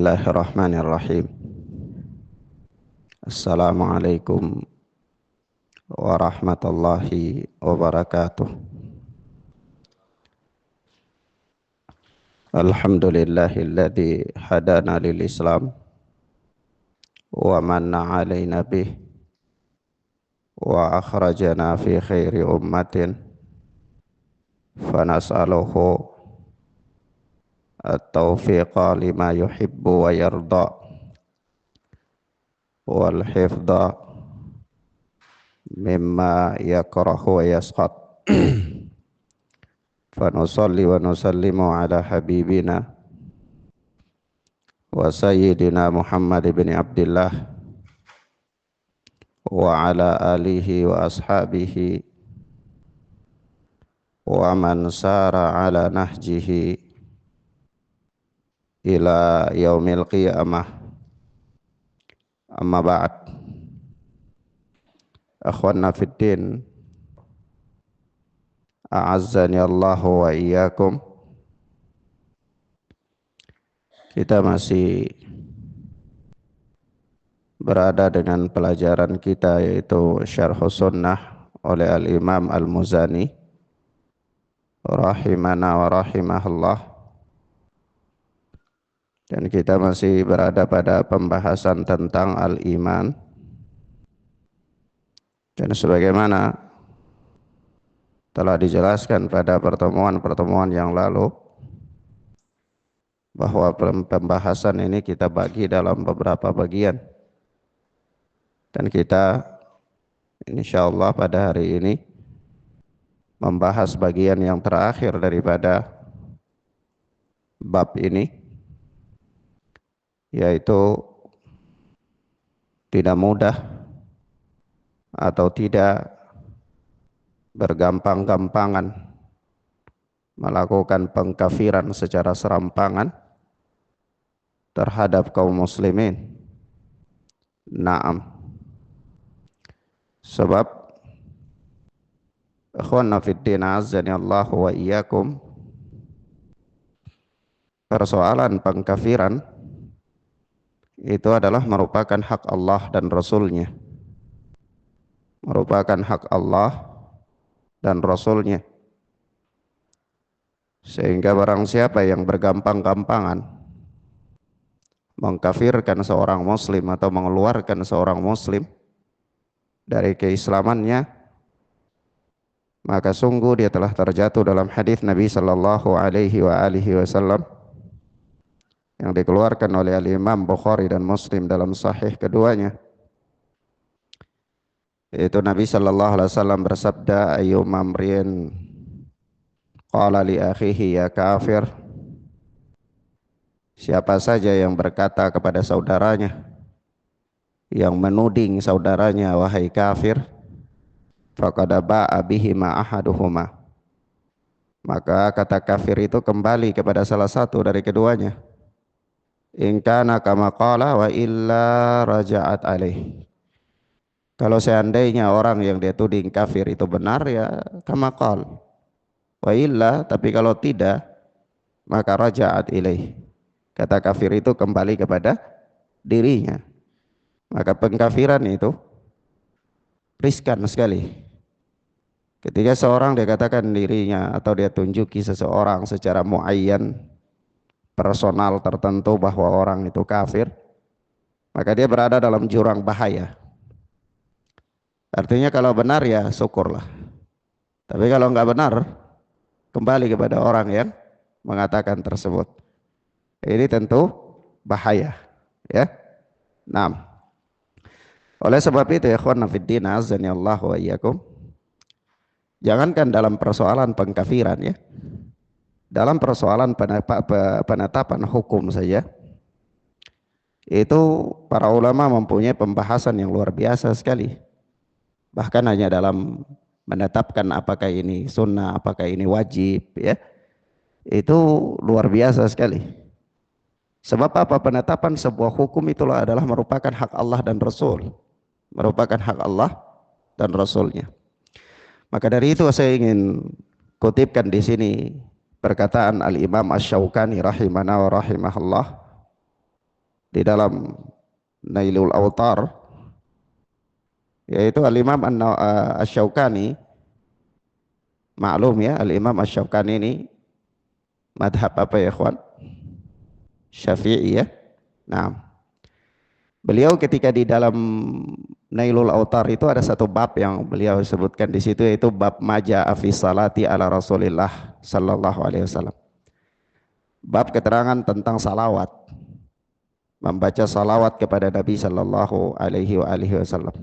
Bismillahirrahmanirrahim. Assalamualaikum warahmatullahi wabarakatuh. Alhamdulillahilladzi hadana lil Islam wa manna alaina bih wa akhrajana fi khairi ummatin fanas'aluhu at-taufiqa lima yuhibbu wa yarda wal hifdha mimma yakrahu wa yasqat. Fanusalli wa nusallimu ala habibina wa sayyidina Muhammad ibn Abdullah wa ala alihi wa ashabihi wa man sara ala nahjihi ila yaumil qiyamah. Amma ba'd. Akhwanna fid din, a'azzani Allahu wa iyyakum. Kita masih berada dengan pelajaran kita, yaitu Syarhus Sunnah oleh Al-Imam Al-Muzani rahimana wa rahimahullah. Dan kita masih berada pada pembahasan tentang al-iman. Dan sebagaimana telah dijelaskan pada pertemuan-pertemuan yang lalu, bahwa pembahasan ini kita bagi dalam beberapa bagian. Dan kita insyaallah pada hari ini membahas bagian yang terakhir daripada bab ini, yaitu tidak mudah atau tidak bergampang-gampangan melakukan pengkafiran secara serampangan terhadap kaum muslimin. Naam. Sebab ikhwanna fiddin azzani Allahu wa iyyakum, persoalan pengkafiran itu adalah merupakan hak Allah dan Rasulnya. Merupakan hak Allah dan Rasulnya. Sehingga barang siapa yang bergampang-gampangan mengkafirkan seorang muslim atau mengeluarkan seorang muslim dari keislamannya, maka sungguh dia telah terjatuh dalam hadis Nabi sallallahu alaihi wasallam yang dikeluarkan oleh Al-Imam Bukhari dan Muslim dalam sahih keduanya. Itu Nabi sallallahu alaihi wasallam bersabda, ayyuma amrin qala li akhihi ya kafir, siapa saja yang berkata kepada saudaranya, yang menuding saudaranya wahai kafir, faqad ba'a bihima ahaduhuma, maka kata kafir itu kembali kepada salah satu dari keduanya. In kana kama qala wa illa raja'at alaih. Kalau seandainya orang yang dia tuding kafir itu benar, ya kama qala. Wa illa, tapi kalau tidak, maka raja'at ilaih. Kata kafir itu kembali kepada dirinya. Maka pengkafiran itu riskan sekali. Ketika seorang dia katakan dirinya atau dia tunjuki seseorang secara muayyan, personal tertentu, bahwa orang itu kafir, maka dia berada dalam jurang bahaya. Artinya kalau benar ya syukurlah. Tapi kalau enggak benar, kembali kepada orang yang mengatakan tersebut. Ini tentu bahaya, ya. Nah, oleh sebab itu ya ikhwan fiddin azani Allah wa iyyakum, jangankan dalam persoalan pengkafiran, ya, dalam persoalan penetapan hukum saja, itu para ulama mempunyai pembahasan yang luar biasa sekali. Bahkan hanya dalam menetapkan apakah ini sunnah, apakah ini wajib, ya, itu luar biasa sekali. Sebab apa? Penetapan sebuah hukum itulah adalah merupakan hak Allah dan Rasul. Merupakan hak Allah dan Rasulnya. Maka dari itu saya ingin kutipkan di sini perkataan Al-Imam Asy-Syaukani rahimana wa rahimahullah di dalam Nailul Autar, yaitu Al-Imam Asy-Syaukani. Maklum ya, Al-Imam Asy-Syaukani ini madhab apa ya ikhwan? Syafi'i ya. Nah, beliau ketika di dalam Nailul Autar itu ada satu bab yang beliau sebutkan di situ, yaitu bab maja'a fi salati ala Rasulillah sallallahu alaihi wasallam. Bab keterangan tentang salawat, membaca salawat kepada Nabi sallallahu alaihi wasallam.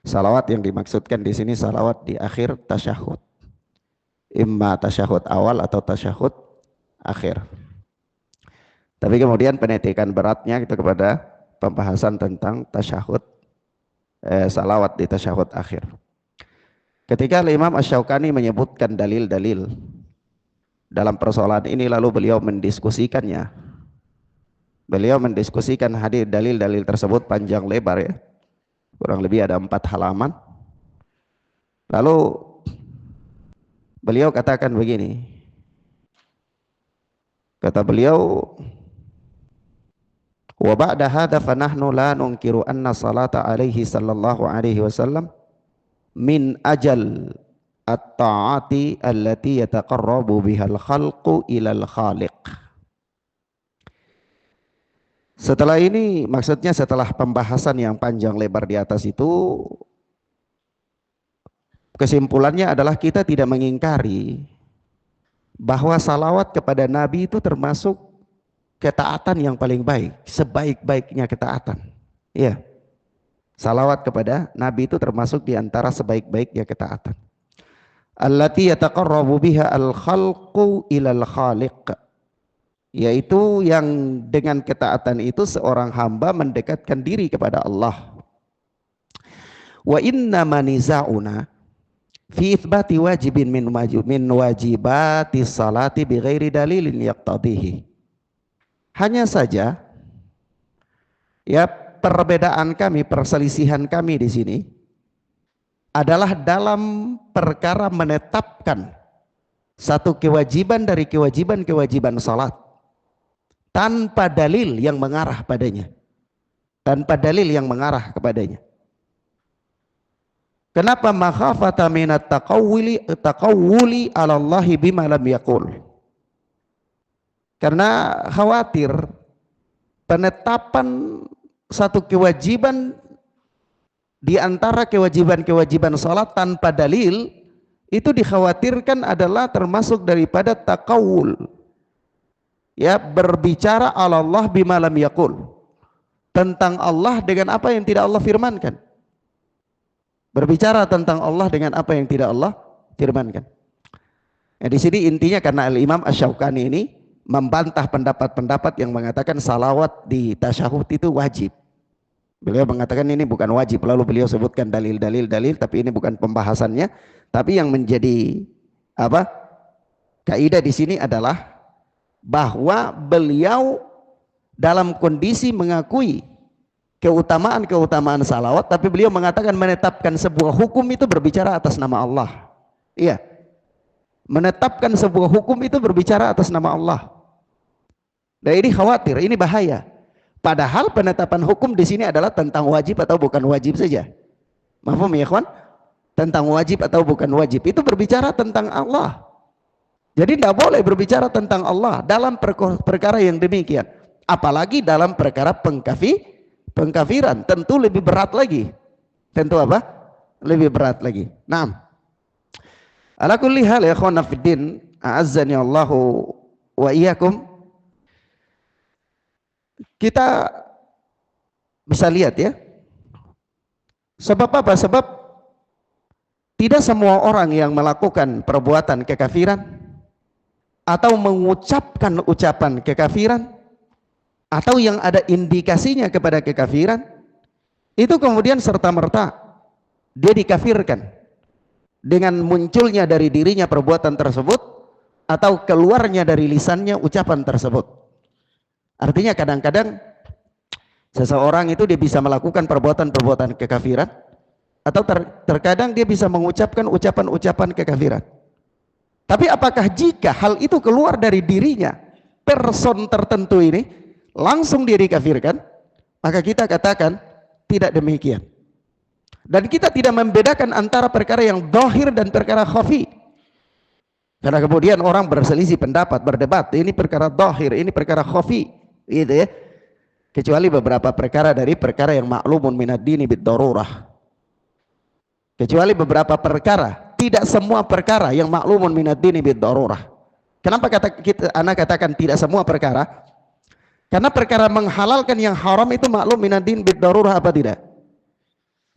Salawat yang dimaksudkan di sini salawat di akhir tasyahud, imma tasyahud awal atau tasyahud akhir. Tapi kemudian penitikan beratnya itu kepada pembahasan tentang tasyahud, salawat di tasyahud akhir. Ketika Imam Asy-Syaukani menyebutkan dalil-dalil dalam persoalan ini, lalu beliau mendiskusikannya. Beliau mendiskusikan hadis dalil-dalil tersebut panjang lebar ya. Kurang lebih ada 4 halaman. Lalu beliau katakan begini. Kata beliau, wa ba'da hadza fa nahnu la nunkiru anna salata alaihi sallallahu alaihi wasallam min ajal at-ta'ati allati yataqarrabu bihal khalqu ilal khaliq. Setelah ini, maksudnya setelah pembahasan yang panjang lebar di atas itu, kesimpulannya adalah kita tidak mengingkari bahwa salawat kepada Nabi itu termasuk ketaatan yang paling baik, sebaik-baiknya ketaatan. Iya, salawat kepada Nabi itu termasuk di antara sebaik-baiknya ketaatan. Allati yataqarrabu biha al-khalqu ilal khaliq, yaitu yang dengan ketaatan itu seorang hamba mendekatkan diri kepada Allah. Wa inna maniza'una fi itsbati wajibin min wajibati salati bighairi dalilin yaqtadihi. Hanya saja ya, perbedaan kami, perselisihan kami di sini adalah dalam perkara menetapkan satu kewajiban dari kewajiban-kewajiban salat tanpa dalil yang mengarah padanya, tanpa dalil yang mengarah kepadanya. Kenapa? Makhafata minat taqawwuli ala Allah bima lam yaqul. Karena khawatir penetapan satu kewajiban di antara kewajiban-kewajiban salat tanpa dalil itu dikhawatirkan adalah termasuk daripada taqawul. Ya, berbicara Allah bima lam yaqul, tentang Allah dengan apa yang tidak Allah firmankan. Berbicara tentang Allah dengan apa yang tidak Allah firmankan. Nah, di sini intinya karena Al-Imam Asy-Syaukani ini membantah pendapat-pendapat yang mengatakan salawat di tasyahud itu wajib. Beliau mengatakan ini bukan wajib, lalu beliau sebutkan dalil-dalil, tapi ini bukan pembahasannya. Tapi yang menjadi apa? Kaidah di sini adalah bahwa beliau dalam kondisi mengakui keutamaan salawat, tapi beliau mengatakan menetapkan sebuah hukum itu berbicara atas nama Allah. Iya, menetapkan sebuah hukum itu berbicara atas nama Allah. Dan ini khawatir, ini bahaya. Padahal penetapan hukum di sini adalah tentang wajib atau bukan wajib saja. Mahfum ya kawan? Tentang wajib atau bukan wajib, itu berbicara tentang Allah. Jadi tidak boleh berbicara tentang Allah dalam perkara yang demikian. Apalagi dalam perkara pengkafiran, tentu lebih berat lagi. Tentu apa? Lebih berat lagi. Naam. Ala kulli hal ya ikhwana fiddin, a'azzani Allahu wa iyyakum. Kita bisa lihat ya. Sebab apa? Sebab tidak semua orang yang melakukan perbuatan kekafiran atau mengucapkan ucapan kekafiran atau yang ada indikasinya kepada kekafiran itu kemudian serta-merta dia dikafirkan dengan munculnya dari dirinya perbuatan tersebut atau keluarnya dari lisannya ucapan tersebut. Artinya kadang-kadang seseorang itu dia bisa melakukan perbuatan-perbuatan kekafiran atau terkadang dia bisa mengucapkan ucapan-ucapan kekafiran. Tapi apakah jika hal itu keluar dari dirinya, person tertentu ini, langsung dia dikafirkan, maka kita katakan tidak demikian. Dan kita tidak membedakan antara perkara yang zahir dan perkara khafi. Karena kemudian orang berselisih pendapat, berdebat, ini perkara zahir, ini perkara khafi, gitu ya. Kecuali beberapa perkara dari perkara yang maklumun minad dini bid darurah. Kecuali beberapa perkara, tidak semua perkara yang maklumun minad dini bid darurah. Kenapa anak katakan tidak semua perkara? Karena perkara menghalalkan yang haram itu maklum minad din bid darurah apa tidak?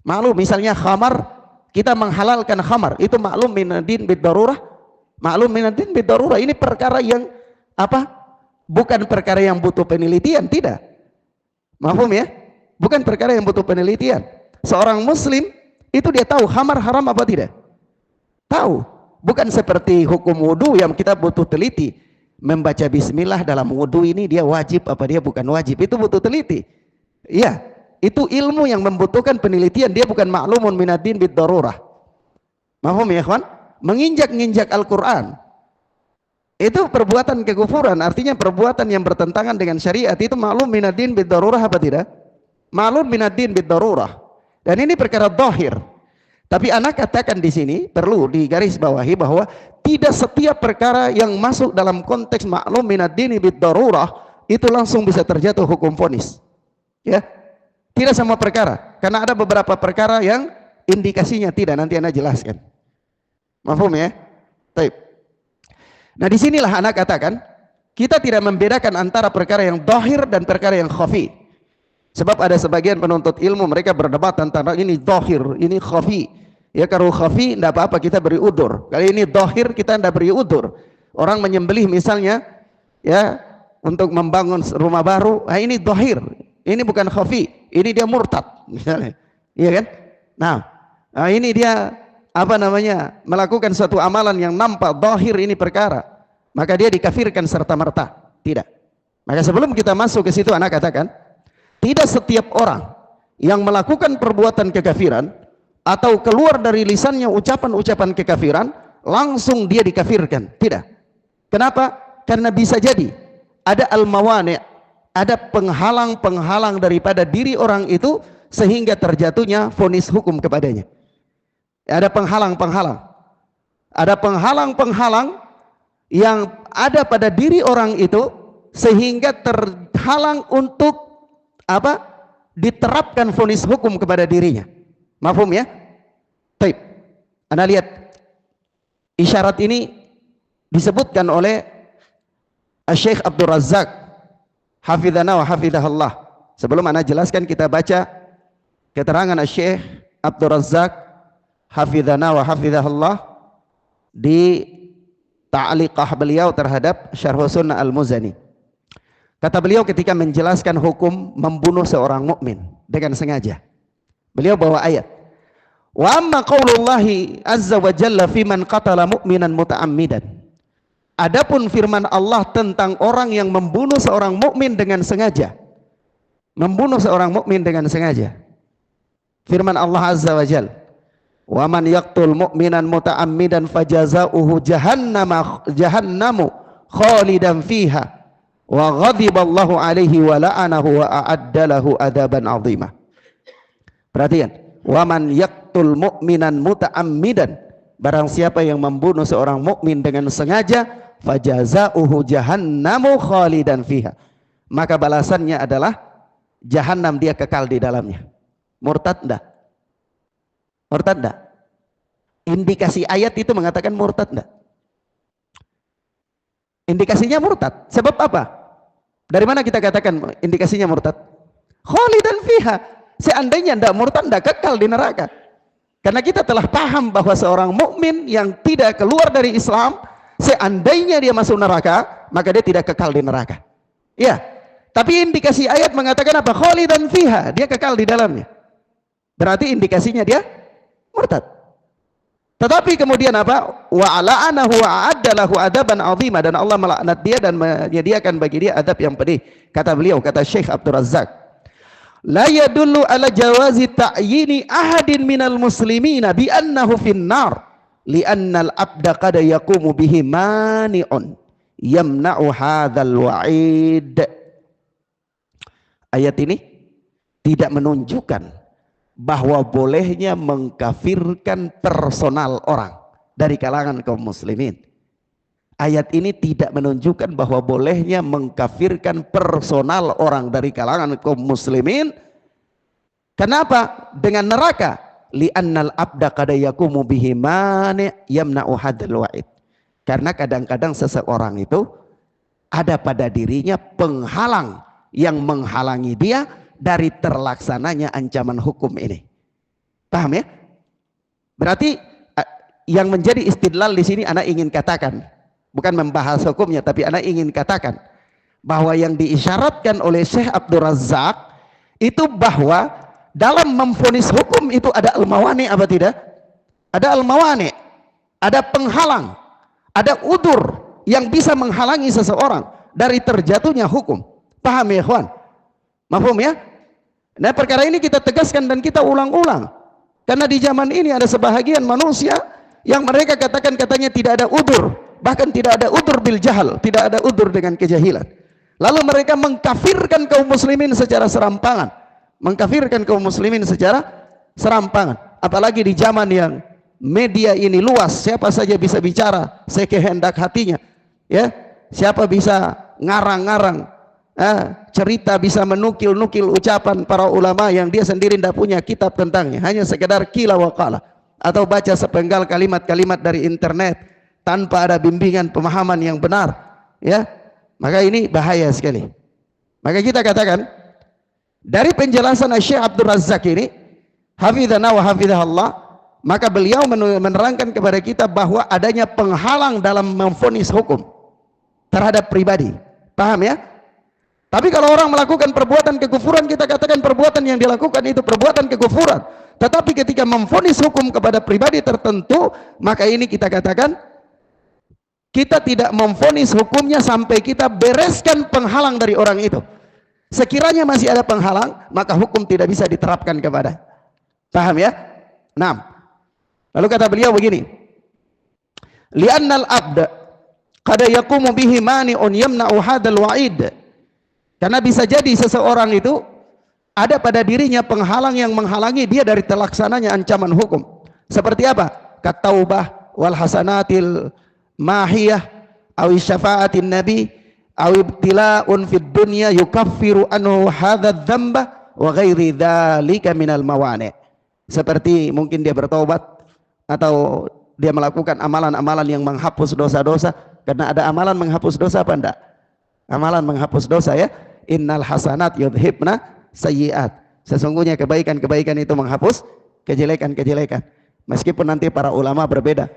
Maklum, misalnya khamar, kita menghalalkan khamar, itu maklum minad din bid darurah. Maklum minad din bid darurah, ini perkara yang apa? Bukan perkara yang butuh penelitian, tidak. Mahfum ya? Bukan perkara yang butuh penelitian. Seorang muslim itu dia tahu khamar haram apa tidak? Tahu. Bukan seperti hukum wudu yang kita butuh teliti. Membaca bismillah dalam wudu ini dia wajib apa dia bukan wajib, itu butuh teliti. Iya, itu ilmu yang membutuhkan penelitian, dia bukan maklumun minad din bid darurah. Mahfum ya ikhwan? Menginjak-injak Al-Quran itu perbuatan kekufuran, artinya perbuatan yang bertentangan dengan syariat, itu maklum minad din bid darurah apa tidak? Maklum minad din bid darurah. Dan ini perkara zahir. Tapi anak katakan di sini perlu digarisbawahi bahwa tidak setiap perkara yang masuk dalam konteks maklum minad dini bid darurah itu langsung bisa terjatuh hukum vonis. Ya. Tidak semua perkara, karena ada beberapa perkara yang indikasinya tidak, nanti anak jelaskan. Mahfum ya? Baik. Nah, disinilah anak katakan kita tidak membedakan antara perkara yang zahir dan perkara yang khafi. Sebab ada sebagian penuntut ilmu mereka berdebat antara ini zahir, ini khafi. Ya, kalau khafi tidak apa-apa kita beri udur. Kali ini zahir kita tidak beri udur. Orang menyembelih misalnya ya untuk membangun rumah baru, nah ini zahir. Ini bukan khafi, ini dia murtad misalnya. Iya kan? Nah, ini dia apa namanya? Melakukan suatu amalan yang nampak zahir ini perkara. Maka dia dikafirkan serta-merta. Tidak. Maka sebelum kita masuk ke situ anak katakan tidak setiap orang yang melakukan perbuatan kekafiran atau keluar dari lisannya ucapan-ucapan kekafiran langsung dia dikafirkan. Tidak. Kenapa? Karena bisa jadi ada al-mawani', ada penghalang-penghalang daripada diri orang itu sehingga terjatuhnya vonis hukum kepadanya. Ada penghalang-penghalang. Ada penghalang-penghalang yang ada pada diri orang itu sehingga terhalang untuk apa? Diterapkan vonis hukum kepada dirinya. Mafhum ya? Baik. Anda lihat isyarat ini disebutkan oleh Syekh Abdul Razak hafizana wa hafizahullah. Sebelum Anda jelaskan kita baca keterangan Syekh Abdul Razak hafizana wa hafizahullah di ta'liqah beliau terhadap Syarh Sunnah Al-Muzani. Kata beliau ketika menjelaskan hukum membunuh seorang mukmin dengan sengaja. Beliau bawa ayat. Wa amma qaulullahi azza wa jalla fi man qatala mu'minan muta'ammidan. Adapun firman Allah tentang orang yang membunuh seorang mukmin dengan sengaja. Membunuh seorang mukmin dengan sengaja. Firman Allah azza wa jalla. Wa man yaqtul mu'minan muta'ammidan fajazauhu jahannamu khalidan fiha. Wa ghadiballahu alaihi wa la'anahu wa a'adda lahu adaban 'azima. Perhatikan, wa man yaqtul mu'minan muta'ammidan, barang siapa yang membunuh seorang mukmin dengan sengaja, fajazauhu jahannamu khalidan fiha, maka balasannya adalah jahannam, dia kekal di dalamnya. Murtad enggak? Murtad enggak? Indikasi ayat itu mengatakan murtad enggak? Indikasinya murtad. Sebab apa? Dari mana kita katakan indikasinya murtad? Khalidan fiha. Seandainya tidak murtad, tidak kekal di neraka. Karena kita telah paham bahwa seorang mukmin yang tidak keluar dari Islam, seandainya dia masuk neraka, maka dia tidak kekal di neraka. Ya. Tapi indikasi ayat mengatakan apa? Khalidan fiha. Dia kekal di dalamnya. Berarti indikasinya dia murtad. Tetapi kemudian apa? Wa la'anahu wa a'adda lahu adaban 'azima, dan Allah melaknat dia dan menyediakan bagi dia adab yang pedih. Kata beliau, kata Syekh Abdul Razak, la yadullu ala jawazi ta'yini ahadin minal muslimina bi annahu finnar li'anna al-abda qad yaqumu bihi mani'un yamna'u hadzal wa'id. Ayat ini tidak menunjukkan bahwa bolehnya mengkafirkan personal orang dari kalangan kaum muslimin. Ayat ini tidak menunjukkan bahwa bolehnya mengkafirkan personal orang dari kalangan kaum muslimin. Kenapa? Dengan neraka. Li'annal abda qad yaqumu bihi mani' yamna'u hadzal wa'id. Karena kadang-kadang seseorang itu ada pada dirinya penghalang yang menghalangi dia dari terlaksananya ancaman hukum ini. Paham ya? Berarti yang menjadi istidlal di sini anak ingin katakan, bukan membahas hukumnya, tapi anak ingin katakan bahwa yang diisyaratkan oleh Syekh Abdul Razak itu bahwa dalam memvonis hukum itu ada al-mawani apa tidak? Ada al-mawani, ada penghalang, ada udur yang bisa menghalangi seseorang dari terjatuhnya hukum. Paham ya ikhwan? Mafhum ya? Nah, perkara ini kita tegaskan dan kita ulang-ulang. Karena di zaman ini ada sebahagian manusia yang mereka katakan katanya tidak ada udur, bahkan tidak ada udur bil jahal, tidak ada udur dengan kejahilan. Lalu mereka mengkafirkan kaum muslimin secara serampangan. Mengkafirkan kaum muslimin secara serampangan. Apalagi di zaman yang media ini luas, siapa saja bisa bicara sekehendak hatinya. Ya, siapa bisa ngarang-ngarang cerita, bisa menukil-nukil ucapan para ulama yang dia sendiri tidak punya kitab tentangnya, hanya sekedar kila wakala, atau baca sepenggal kalimat-kalimat dari internet tanpa ada bimbingan pemahaman yang benar. Ya, maka ini bahaya sekali. Maka kita katakan dari penjelasan Syekh Abdul Razak ini, hafizana wa hafizahullah, maka beliau menerangkan kepada kita bahwa adanya penghalang dalam memvonis hukum terhadap pribadi. Paham ya? Tapi kalau orang melakukan perbuatan kekufuran, kita katakan perbuatan yang dilakukan itu perbuatan kekufuran. Tetapi ketika memvonis hukum kepada pribadi tertentu, maka ini kita katakan kita tidak memvonis hukumnya sampai kita bereskan penghalang dari orang itu. Sekiranya masih ada penghalang, maka hukum tidak bisa diterapkan kepada. Paham ya? Nah, lalu kata beliau begini, li'annal abda qad yaqumu bihi mani'un yamna'u hadzal wa'id. Karena bisa jadi seseorang itu ada pada dirinya penghalang yang menghalangi dia dari terlaksananya ancaman hukum. Seperti apa? Kataubah wal hasanatil mahiyah awi syafaatin nabi awi ibtila'un fid dunya yukaffiru anhu hadza dzamba wa ghairi dzalika minal mawani'. Seperti mungkin dia bertobat atau dia melakukan amalan-amalan yang menghapus dosa-dosa. Karena ada amalan menghapus dosa apa enggak? Amalan menghapus dosa ya. Innal hasanat yudhibna sayyiat. Sesungguhnya kebaikan-kebaikan itu menghapus kejelekan-kejelekan. Meskipun nanti para ulama berbeda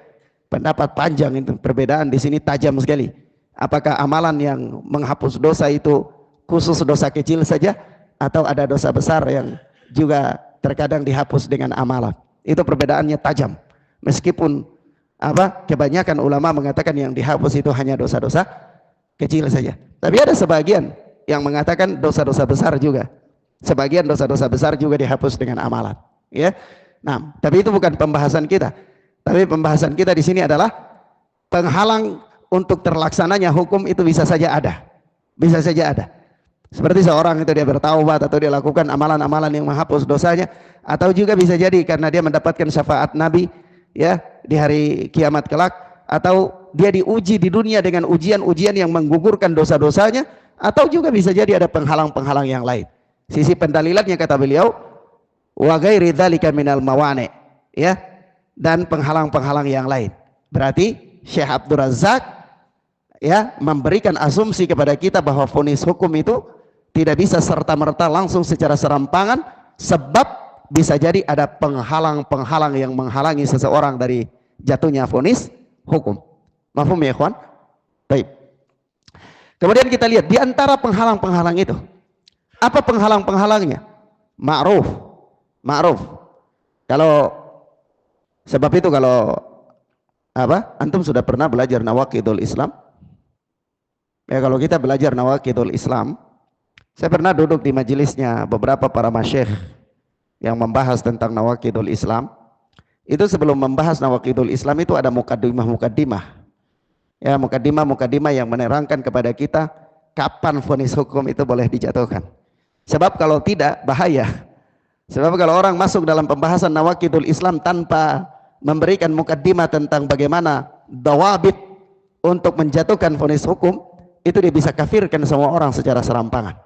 pendapat, panjang itu perbedaan di sini tajam sekali. Apakah amalan yang menghapus dosa itu khusus dosa kecil saja atau ada dosa besar yang juga terkadang dihapus dengan amalan? Itu perbedaannya tajam. Meskipun kebanyakan ulama mengatakan yang dihapus itu hanya dosa-dosa kecil saja. Tapi ada sebagian yang mengatakan dosa-dosa besar juga. Sebagian dosa-dosa besar juga dihapus dengan amalan. Ya. Nah, tapi itu bukan pembahasan kita. Tapi pembahasan kita di sini adalah penghalang untuk terlaksananya hukum itu bisa saja ada. Bisa saja ada. Seperti seorang itu dia bertaubat atau dia lakukan amalan-amalan yang menghapus dosanya, atau juga bisa jadi karena dia mendapatkan syafaat Nabi ya di hari kiamat kelak, atau dia diuji di dunia dengan ujian-ujian yang menggugurkan dosa-dosanya, atau juga bisa jadi ada penghalang-penghalang yang lain. Sisi pendalilannya kata beliau wa ghairi dzalika minal mawani', ya, dan penghalang-penghalang yang lain. Berarti Syekh Abdul Razak ya memberikan asumsi kepada kita bahwa vonis hukum itu tidak bisa serta-merta langsung secara serampangan, sebab bisa jadi ada penghalang-penghalang yang menghalangi seseorang dari jatuhnya vonis hukum. Mafhum ya ikhwan? Baik. Kemudian kita lihat di antara penghalang-penghalang itu, apa penghalang-penghalangnya? Ma'ruf. Ma'ruf. Kalau sebab itu kalau antum sudah pernah belajar Nawaqidul Islam? Ya, kalau kita belajar Nawaqidul Islam, saya pernah duduk di majelisnya beberapa para masyayikh yang membahas tentang Nawaqidul Islam. Itu sebelum membahas Nawaqidul Islam itu ada mukaddimah. Ya, mukaddimah yang menerangkan kepada kita kapan vonis hukum itu boleh dijatuhkan. Sebab kalau tidak bahaya. Sebab kalau orang masuk dalam pembahasan nawaqidul Islam tanpa memberikan mukaddimah tentang bagaimana dawabit untuk menjatuhkan vonis hukum, itu dia bisa kafirkan semua orang secara serampangan.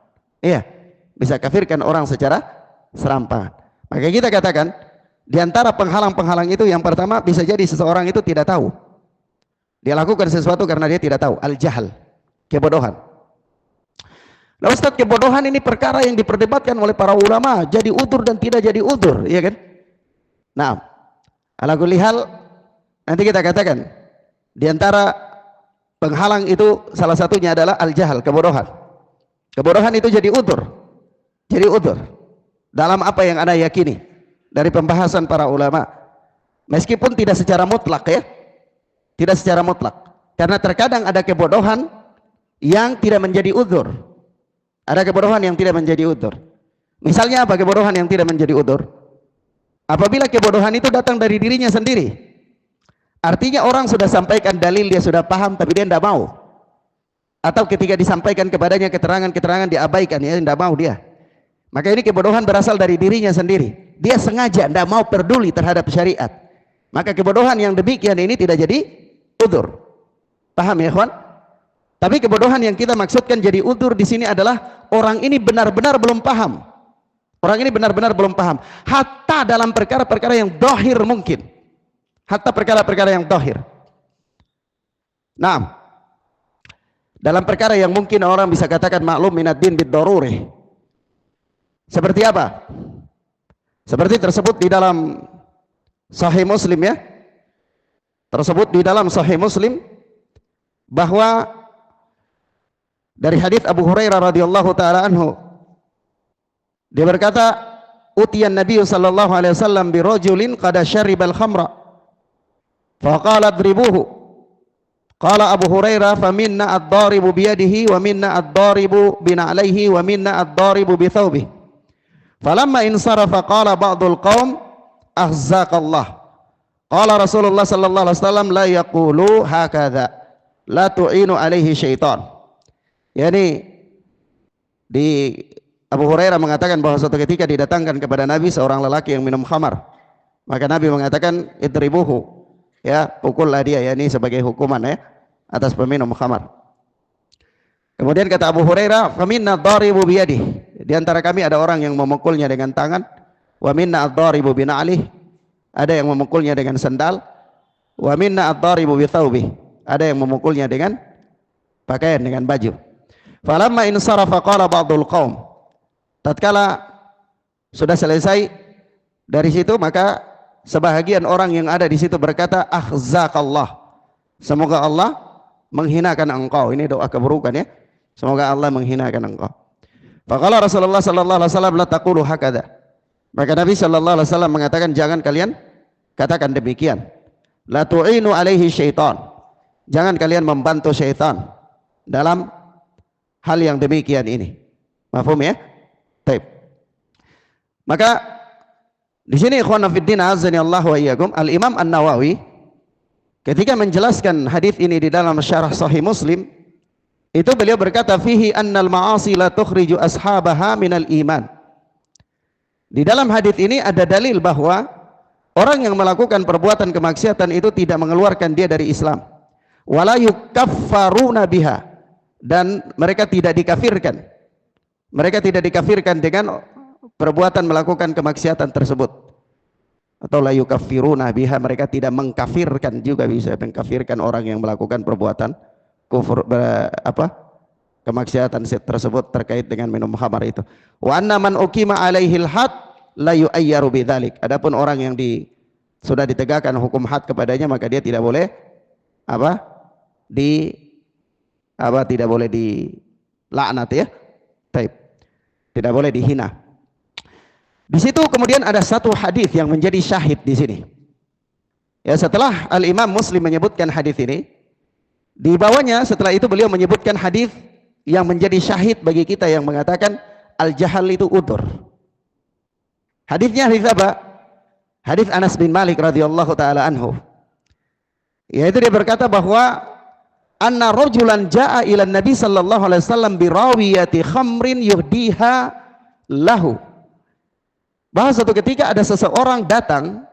Iya, bisa kafirkan orang secara serampangan. Maka kita katakan di antara penghalang-penghalang itu, yang pertama bisa jadi seseorang itu tidak tahu. Dia lakukan sesuatu karena dia tidak tahu, al-jahal, kebodohan. Nah Ustaz, kebodohan ini perkara yang diperdebatkan oleh para ulama, jadi udzur dan tidak jadi udzur, iya kan? Nah, ala kulli hal nanti kita katakan di antara penghalang itu salah satunya adalah al-jahal, kebodohan. Kebodohan itu jadi udzur. Jadi udzur dalam apa yang Anda yakini dari pembahasan para ulama. Meskipun tidak secara mutlak ya. Tidak secara mutlak. Karena terkadang ada kebodohan yang tidak menjadi udzur. Ada kebodohan yang tidak menjadi udzur. Misalnya apa kebodohan yang tidak menjadi udzur? Apabila kebodohan itu datang dari dirinya sendiri. Artinya orang sudah sampaikan dalil, dia sudah paham tapi dia tidak mau. Atau ketika disampaikan kepadanya keterangan-keterangan diabaikan, ya tidak mau dia. Maka ini kebodohan berasal dari dirinya sendiri. Dia sengaja tidak mau peduli terhadap syariat. Maka kebodohan yang demikian ini tidak jadi udzur. Paham ya, kawan? Tapi kebodohan yang kita maksudkan jadi udzur di sini adalah orang ini benar-benar belum paham. Orang ini benar-benar belum paham. Hatta dalam perkara-perkara yang dohir mungkin. Hatta perkara-perkara yang dohir. Nah, dalam perkara yang mungkin orang bisa katakan maklum minad din bid darurih. Seperti apa? Seperti tersebut di dalam Sahih Muslim ya. Tersebut di dalam Sahih Muslim bahwa dari hadis Abu Hurairah radhiyallahu taala anhu, dia berkata, "Utiyan Nabi sallallahu alaihi wasallam bi rajulin qad syaribal khamra. Faqala adribuhu." Qala Abu Hurairah, "Faminna ad-daribu bi yadihi wa minna ad-daribu bi na'lihi wa minna ad-daribu bi thawbihi." Falamma insarafa qala ba'dul qaum, "Ahzaqallah." Qala Rasulullah sallallahu alaihi wasallam, "La yaqulu hakadha, la tu'inu alaihi syaitan." Yani di Abu Hurairah mengatakan bahwa suatu ketika didatangkan kepada Nabi seorang lelaki yang minum khamar. Maka Nabi mengatakan, "Idribuhu." Ya, pukullah dia, ya, ini sebagai hukuman ya atas peminum khamar. Kemudian kata Abu Hurairah, "Faminna ad-daribu bi yadihi." Di antara kami ada orang yang memukulnya dengan tangan, "Wa minna ad-daribu bi na'lihi." Ada yang memukulnya dengan sandal, "Wa minna ad-daribu bi thawbihi." Ada yang memukulnya dengan pakaian, dengan baju. Falamma insarafa qala ba'dul qaum. Tatkala sudah selesai dari situ, maka sebahagian orang yang ada di situ berkata, "Ahzaqallah." Semoga Allah menghinakan engkau. Ini doa keburukan ya. Semoga Allah menghinakan engkau. Faqala Rasulullah sallallahu alaihi wasallam, "La taqulu hakadha." Maka Nabi sallallahu alaihi wasallam mengatakan, jangan kalian katakan demikian. "La tu'inu alaihi syaitan." Jangan kalian membantu syaitan dalam hal yang demikian ini. Mafhum ya? Baik. Maka di sini ikhwan fillah azani Allah wa iyyakum, Al-Imam An-Nawawi ketika menjelaskan hadis ini di dalam syarah Sahih Muslim, itu beliau berkata, "Fihi annal ma'asi la tukhriju ashabaha minal iman." Di dalam hadis ini ada dalil bahwa orang yang melakukan perbuatan kemaksiatan itu tidak mengeluarkan dia dari Islam. Wala yukaffaruna biha, dan mereka tidak dikafirkan. Mereka tidak dikafirkan dengan perbuatan melakukan kemaksiatan tersebut. Atau la yukaffiruna biha, mereka tidak mengkafirkan, juga bisa mengkafirkan orang yang melakukan perbuatan kufur kemaksiatan tersebut terkait dengan minum khamar itu. Wa anna man uqima alaihil had la yu'ayyaru bidzalik. Adapun orang yang sudah ditegakkan hukum had kepadanya, maka dia tidak boleh tidak boleh dilaknat ya. Taib. Tidak boleh dihina. Di situ kemudian ada satu hadis yang menjadi syahid di sini. Ya, setelah Al-Imam Muslim menyebutkan hadis ini, di bawahnya setelah itu beliau menyebutkan hadis yang menjadi syahid bagi kita yang mengatakan al-jahal itu udzur. Hadisnya hadis apa? Hadis Anas bin Malik radhiyallahu taala anhu. Yaitu dia berkata bahwa anna rajulan jaa ila Nabi sallallahu alaihi wasallam bi rawiyati khamrin yuhdiha lahu. Bahwa suatu ketika ada seseorang datang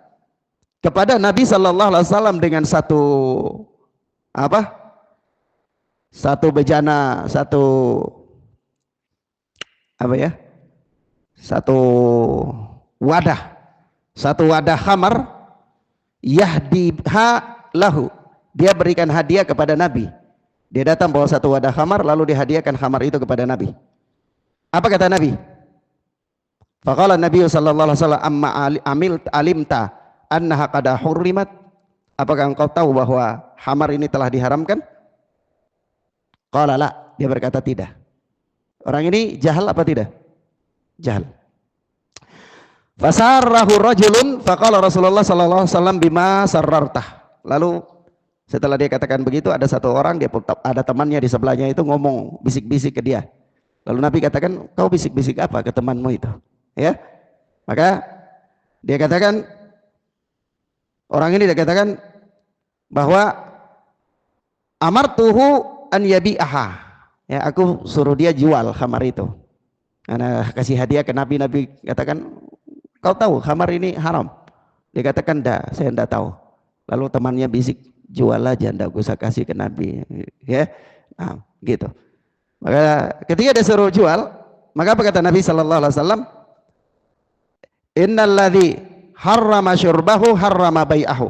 kepada Nabi sallallahu alaihi wasallam dengan satu apa? Satu bejana, satu apa ya? Satu wadah khamar, yahdiha lahu. Dia berikan hadiah kepada Nabi. Dia datang bawa satu wadah khamar lalu dihadiahkan khamar itu kepada Nabi. Apa kata Nabi? Faqala Nabi sallallahu alaihi wasallam amma alimta annaha qad hurrimat. Apakah engkau tahu bahwa khamar ini telah diharamkan? Qala la, dia berkata tidak. Orang ini jahal apa tidak? Jahal. Fasarrahu rajulun faqala Rasulullah sallallahu alaihi wasallam bima sarrartah. Lalu setelah dia katakan begitu, ada satu orang, dia ada temannya di sebelahnya itu ngomong bisik-bisik ke dia. Lalu Nabi katakan, kau bisik-bisik apa ke temanmu itu? Ya, maka dia katakan, orang ini dia katakan bahwa amartuhu an yabi'aha. Ya, aku suruh dia jual khamar itu. Karena kasih hadiah ke Nabi, Nabi katakan, kau tahu khamar ini haram? Dia katakan, dah, saya tidak tahu. Lalu temannya bisik, jual aja, ndak usah kasih ke Nabi, ya, nah, gitu. Maka ketika dia suruh jual, maka apa kata Nabi sallallahu alaihi wasallam? Innalladzi harrama syurbahu harrama bai'ahu.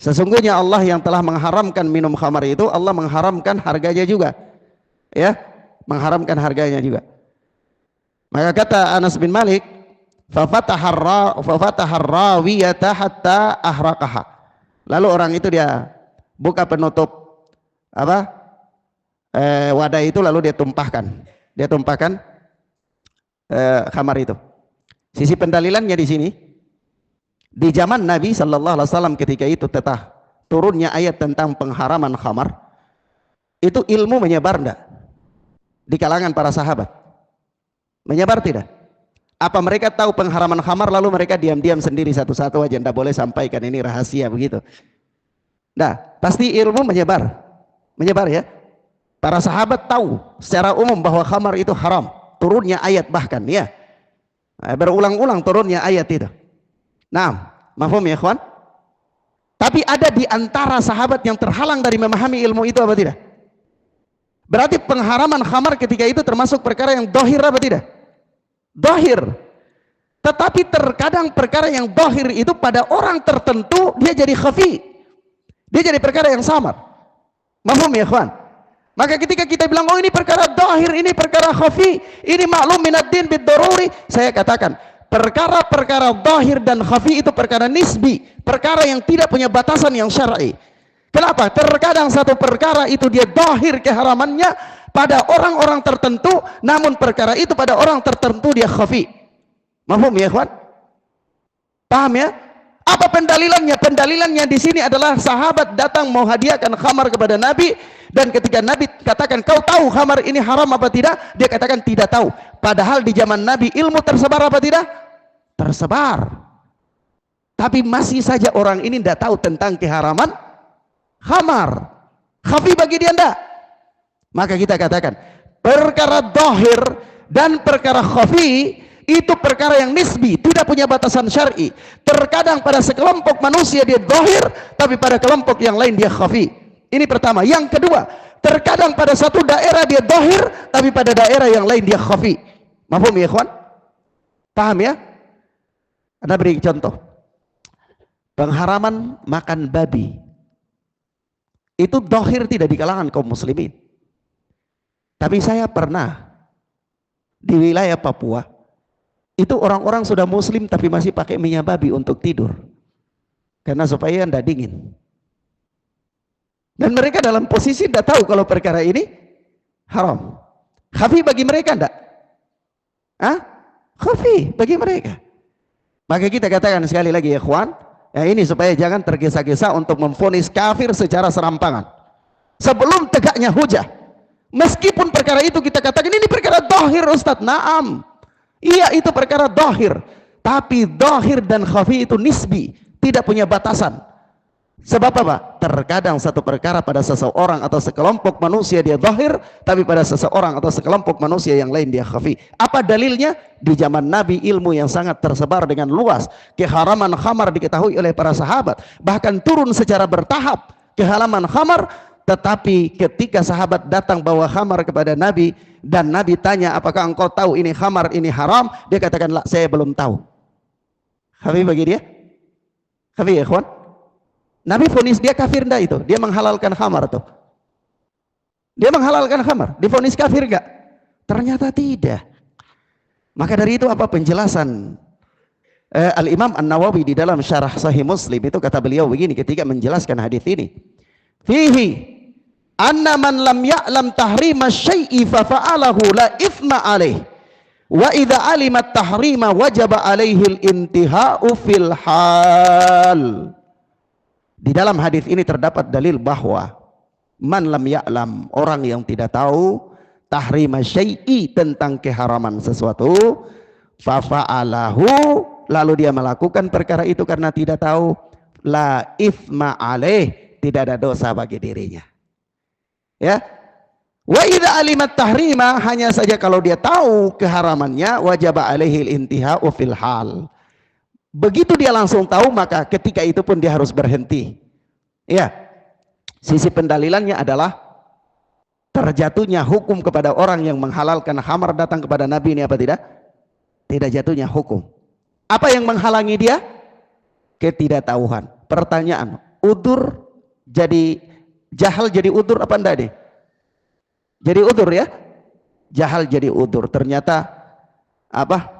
Sesungguhnya Allah yang telah mengharamkan minum khamar itu, Allah mengharamkan harganya juga, ya, mengharamkan harganya juga. Maka kata Anas bin Malik, fafatahar rawiyata hatta ahraqaha. Lalu orang itu dia buka penutup apa wadah itu, lalu dia tumpahkan khamar itu. Sisi pendalilannya di sini, di zaman Nabi sallallahu alaihi wasallam ketika itu tetap turunnya ayat tentang pengharaman khamar, itu ilmu menyebar enggak di kalangan para sahabat? Menyebar tidak? Apa mereka tahu pengharaman khamar lalu mereka diam-diam sendiri satu-satu aja, tidak boleh sampaikan, ini rahasia begitu? Nah, pasti ilmu menyebar ya. Para sahabat tahu secara umum bahwa khamar itu haram. Turunnya ayat bahkan, ya, berulang-ulang turunnya ayat itu. Nah, mafhum ya ikhwan? Tapi ada di antara sahabat yang terhalang dari memahami ilmu itu apa tidak? Berarti pengharaman khamar ketika itu termasuk perkara yang dohir apa tidak? Dohir. Tetapi terkadang perkara yang dohir itu pada orang tertentu dia jadi khafi, dia jadi perkara yang samar. Mafhum ya ikhwan? Maka ketika kita bilang, oh ini perkara dohir, ini perkara khafi, ini maklum minad din bid daruri, saya katakan perkara-perkara dohir dan khafi itu perkara nisbi, perkara yang tidak punya batasan yang syar'i. Kenapa? Terkadang satu perkara itu dia dohir keharamannya pada orang-orang tertentu, namun perkara itu pada orang tertentu dia khafi. Mafhum ya ikhwan? Paham ya? Apa pendalilannya? Pendalilannya di sini adalah sahabat datang mau hadiahkan khamar kepada Nabi, dan ketika Nabi katakan, kau tahu khamar ini haram apa tidak? Dia katakan tidak tahu. Padahal di zaman Nabi ilmu tersebar apa tidak? Tersebar. Tapi masih saja orang ini tidak tahu tentang keharaman khamar. Khafi bagi dia enggak? Maka kita katakan perkara dohir dan perkara khafi itu perkara yang nisbi, tidak punya batasan syar'i. Terkadang pada sekelompok manusia dia dohir, tapi pada kelompok yang lain dia khafi. Ini pertama. Yang kedua, terkadang pada satu daerah dia dohir, tapi pada daerah yang lain dia khafi. Mafhum ya ikhwan? Paham ya? Anda beri contoh. Pengharaman makan babi itu dohir tidak di kalangan kaum muslimin. Tapi saya pernah di wilayah Papua, itu orang-orang sudah muslim tapi masih pakai minyak babi untuk tidur, karena supaya tidak dingin. Dan mereka dalam posisi tidak tahu kalau perkara ini haram. Khafi bagi mereka tidak? Khafi bagi mereka. Maka kita katakan sekali lagi ya ikhwan, ya ini supaya jangan tergesa-gesa untuk memvonis kafir secara serampangan sebelum tegaknya hujah. Meskipun perkara itu kita katakan ini perkara dohir Ustadz, naam, iya itu perkara dohir, tapi dohir dan khafi itu nisbi, tidak punya batasan. Sebab apa? Terkadang satu perkara pada seseorang atau sekelompok manusia dia zahir, tapi pada seseorang atau sekelompok manusia yang lain dia khafi. Apa dalilnya? Di zaman Nabi ilmu yang sangat tersebar dengan luas. Keharaman khamar diketahui oleh para sahabat. Bahkan turun secara bertahap keharaman khamar, tetapi ketika sahabat datang bawa khamar kepada Nabi dan Nabi tanya, apakah engkau tahu ini khamar, ini haram? Dia katakan, lah, saya belum tahu. Khafi bagi dia? Khafi ya ikhwan? Nabi vonis dia kafir enggak itu? Dia menghalalkan khamar tuh. Dia menghalalkan khamar. Divonis kafir enggak? Ternyata tidak. Maka dari itu apa penjelasan Al-Imam An-Nawawi di dalam syarah Sahih Muslim itu, kata beliau begini ketika menjelaskan hadis ini. Fihi anna man lam ya'lam tahrima syai'i fa fa'alahu la ithma alaih. Wa idza alima tahrima wajaba alaihi al-intihau fil hal. Di dalam hadis ini terdapat dalil bahwa man lam ya'lam, orang yang tidak tahu tahrima syai'i, tentang keharaman sesuatu, fa fa'alahu, lalu dia melakukan perkara itu karena tidak tahu, la ithma alaih, tidak ada dosa bagi dirinya. Ya. Wa idza alimat tahrima, hanya saja kalau dia tahu keharamannya, wajaba alaihi al-intihau fil hal. Begitu dia langsung tahu, maka ketika itu pun dia harus berhenti. Ya, sisi pendalilannya adalah terjatuhnya hukum kepada orang yang menghalalkan khamar datang kepada Nabi ini apa tidak? Tidak jatuhnya hukum. Apa yang menghalangi dia? Ketidaktahuan. Pertanyaan, udur jadi jahal jadi udur apa enggak nih? Jadi udur ya? Jahal jadi udur. Ternyata apa?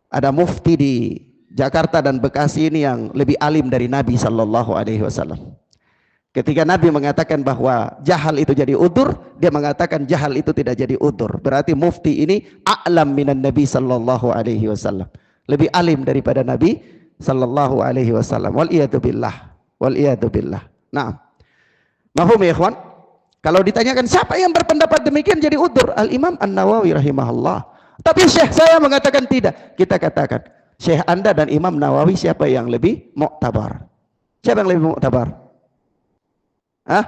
Ada mufti di Jakarta dan Bekasi ini yang lebih alim dari Nabi Sallallahu Alaihi Wasallam. Ketika Nabi mengatakan bahwa jahal itu jadi udur, dia mengatakan jahal itu tidak jadi udur. Berarti mufti ini a'lam minan Nabi Sallallahu Alaihi Wasallam, lebih alim daripada Nabi Sallallahu Alaihi Wasallam. Wal'iyadu billah, wal'iyadu billah. Nah, mahfum ya ikhwan? Kalau ditanyakan siapa yang berpendapat demikian jadi udur, Al-Imam An-Nawawi rahimahullah. Tapi syekh saya mengatakan tidak. Kita katakan, syekh anda dan Imam Nawawi siapa yang lebih mu'tabar? Siapa yang lebih mu'tabar? Hah?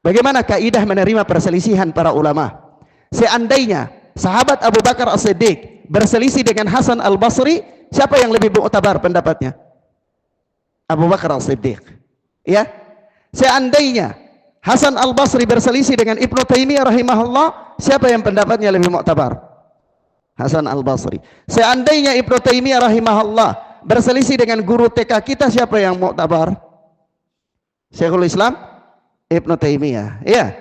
Bagaimana kaidah menerima perselisihan para ulama? Seandainya sahabat Abu Bakar As-Siddiq berselisih dengan Hasan Al-Basri, siapa yang lebih mu'tabar pendapatnya? Abu Bakar As-Siddiq. Ya. Seandainya Hasan Al-Basri berselisih dengan Ibnu Taimiyah rahimahullah, siapa yang pendapatnya lebih mu'tabar? Hasan Al-Basri. Seandainya Ibnu Taimiyah rahimahullah berselisih dengan guru TK kita, siapa yang mu'tabar? Syekhul Islam Ibnu Taimiyah. Ya.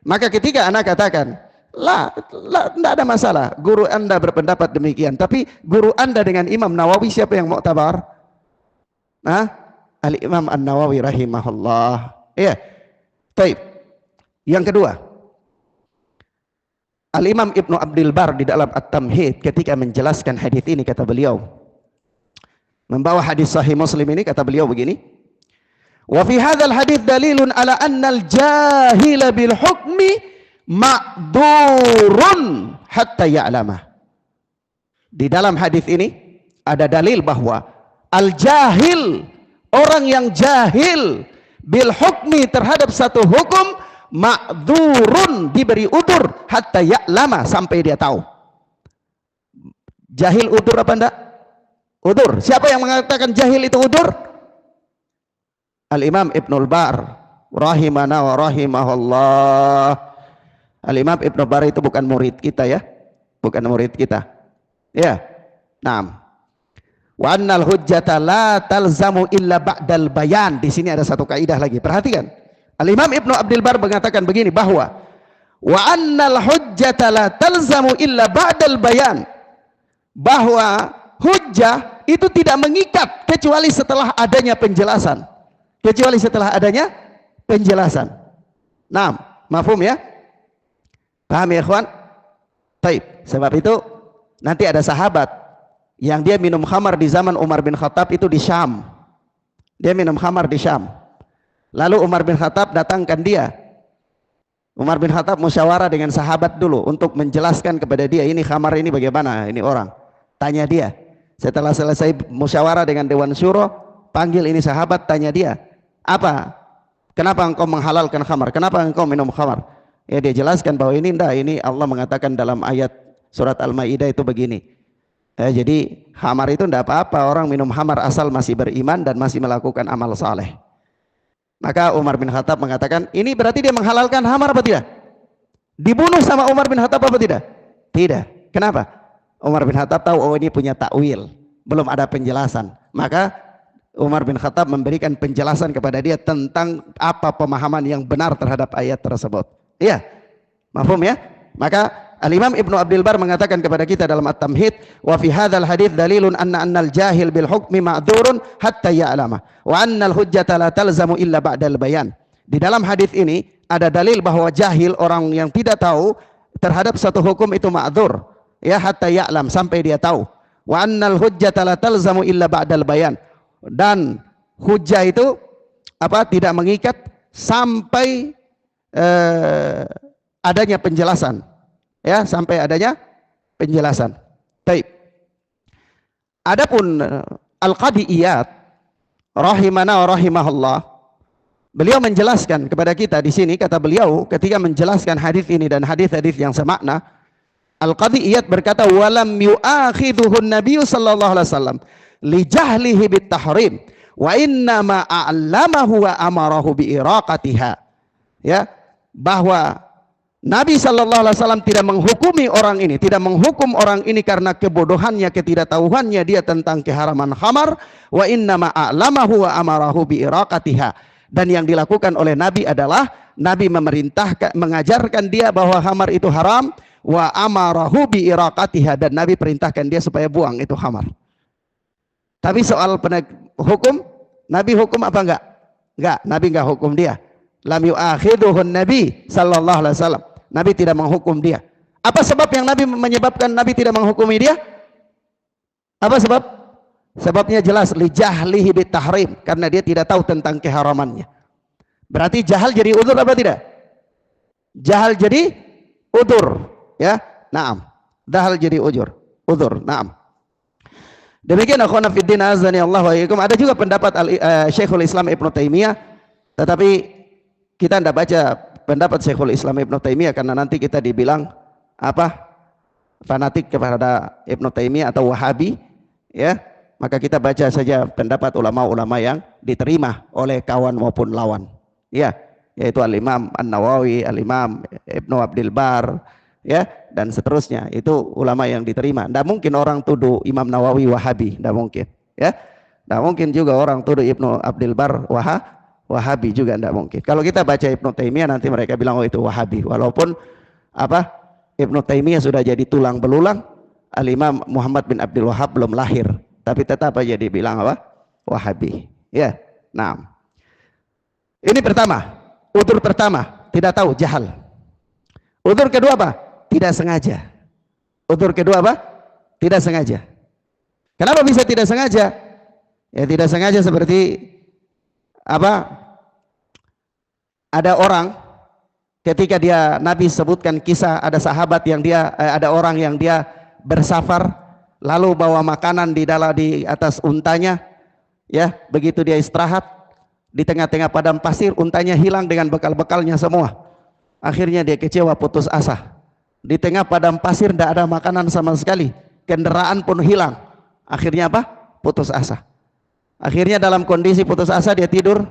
Maka ketika anak katakan, tidak ada masalah, guru anda berpendapat demikian, tapi guru anda dengan Imam Nawawi siapa yang mu'tabar? Nah, Al-Imam An-Nawawi rahimahullah. Ya. Baik. Yang kedua, Al-Imam Ibnu Abdul Bar di dalam At-Tamhid ketika menjelaskan hadis ini, kata beliau, membawa hadis Sahih Muslim ini, kata beliau begini, wa fi hadzal hadits dalilun ala annal jahila bil hukmi ma'dzurun hatta ya'lama. Di dalam hadis ini ada dalil bahwa al jahil, orang yang jahil, bil hukmi, terhadap satu hukum, ma'dzurun, diberi udur, hatta ya'lama, sampai dia tahu. Jahil udur apa enggak? Udur. Siapa yang mengatakan jahil itu udur? Al-Imam Ibnul Bar rahimana wa rahimahullah. Al-Imam Ibnul Bar itu bukan murid kita ya, bukan murid kita ya. Naam. Wa annal hujjata la talzamu illa ba'dal bayan. Di sini ada satu kaidah lagi, perhatikan. Al-Imam Ibnu Abdul Bar mengatakan begini, bahwa wa annal hujjata la talzamu illa ba'dal bayan, bahwa hujjah itu tidak mengikat kecuali setelah adanya penjelasan. Kecuali setelah adanya penjelasan. Nah, mafhum ya? Paham ya ikhwan? Baik, sebab itu nanti ada sahabat yang dia minum khamar di zaman Umar bin Khattab itu di Syam. Dia minum khamar di Syam. Lalu Umar bin Khattab datangkan dia. Umar bin Khattab musyawarah dengan sahabat dulu untuk menjelaskan kepada dia, ini khamar ini bagaimana ini orang. Tanya dia. Setelah selesai musyawarah dengan Dewan Syuro, panggil ini sahabat, tanya dia, apa? Kenapa engkau menghalalkan khamar? Kenapa engkau minum khamar? Ya dia jelaskan bahwa ini Allah mengatakan dalam ayat surat Al-Maidah itu begini. Jadi khamar itu tidak apa-apa, orang minum khamar asal masih beriman dan masih melakukan amal saleh. Maka Umar bin Khattab mengatakan, ini berarti dia menghalalkan khamar apa tidak? Dibunuh sama Umar bin Khattab apa tidak? Tidak. Kenapa? Umar bin Khattab tahu, oh ini punya takwil, belum ada penjelasan. Maka Umar bin Khattab memberikan penjelasan kepada dia tentang apa pemahaman yang benar terhadap ayat tersebut. Iya, mafhum ya? Maka Al-Imam Ibnu Abdul Bar mengatakan kepada kita dalam At-Tamhid, wa fi hadzal hadits dalilun annal jahil bil hukmi ma'dzurun hatta ya'lama wa annal hujjata la talzamu illa ba'dal bayan. Di dalam hadis ini ada dalil bahwa jahil, orang yang tidak tahu terhadap satu hukum itu ma'dzur, ya, hatta ya'lam, sampai dia tahu. Wa annal hujjata la talzamu illa ba'dal bayan. Dan hujjah itu tidak mengikat sampai adanya penjelasan. Ya, sampai adanya penjelasan. Baik. Adapun Al-Qadi Iyad rahimana wa rahimahullah, beliau menjelaskan kepada kita di sini, kata beliau ketika menjelaskan hadis ini dan hadis-hadis yang semakna, Al-Qadi Iyad berkata, walam yu'akhidhuhu an-nabiy sallallahu alaihi wasallam li jahlihi bit tahrim wa inna ma a'lamahu wa amarahu bi iraqatiha. Ya, bahwa Nabi sallallahu alaihi wasallam tidak menghukumi orang ini, tidak menghukum orang ini karena kebodohannya, ketidaktahuannya dia tentang keharaman khamar, wa inna ma a'lamahu wa amarahu bi iraqatiha. Dan yang dilakukan oleh Nabi adalah Nabi memerintahkan, mengajarkan dia bahwa khamar itu haram, wa amarahu bi iraqatiha, dan Nabi perintahkan dia supaya buang itu khamar. Tapi soal hukum, Nabi hukum apa enggak? Enggak, Nabi enggak hukum dia. Lam yu'akhidhuhun Nabi sallallahu alaihi wasallam. Nabi tidak menghukum dia. Apa sebab yang Nabi menyebabkan Nabi tidak menghukumi dia? Apa sebab? Sebabnya jelas, li jahlihi bit tahrim, karena dia tidak tahu tentang keharamannya. Berarti jahal jadi udzur apa tidak? Jahal jadi udzur, ya. Naam. Jahal jadi udzur. Naam. Demikian akhwana fiddin azani Allah wa iyyakum. Ada juga pendapat Syekhul Islam Ibnu Taimiyah, tetapi kita tidak baca pendapat Syekhul Islam Ibnu Taimiyah karena nanti kita dibilang fanatik kepada Ibnu Taimiyah atau Wahabi, ya. Maka kita baca saja pendapat ulama-ulama yang diterima oleh kawan maupun lawan, ya, yaitu Al-Imam An-Nawawi, Al-Imam Ibnu Abdul Bar, ya, dan seterusnya. Itu ulama yang diterima. Tidak mungkin orang tuduh Imam Nawawi Wahabi, tidak mungkin, ya. Tidak mungkin juga orang tuduh Ibnu Abdul Bar Wahabi, juga tidak mungkin. Kalau kita baca Ibnu Taimiyah nanti mereka bilang, oh itu Wahabi, walaupun Ibnu Taimiyah sudah jadi tulang belulang, Al-Imam Muhammad bin Abdul Wahhab belum lahir, tapi tetap aja dibilang Wahabi, ya. Nah, ini pertama, udzur pertama, tidak tahu, jahal. Udzur kedua tidak sengaja. Udzur kedua tidak sengaja. Kenapa bisa tidak sengaja? Ya tidak sengaja seperti ada orang ketika Nabi sebutkan kisah, ada sahabat yang ada orang yang dia bersafar lalu bawa makanan di atas untanya, ya, begitu dia istirahat di tengah-tengah padang pasir, untanya hilang dengan bekal-bekalnya semua. Akhirnya dia kecewa, putus asa. Di tengah padang pasir tidak ada makanan sama sekali, kendaraan pun hilang. Akhirnya putus asa. Akhirnya dalam kondisi putus asa dia tidur,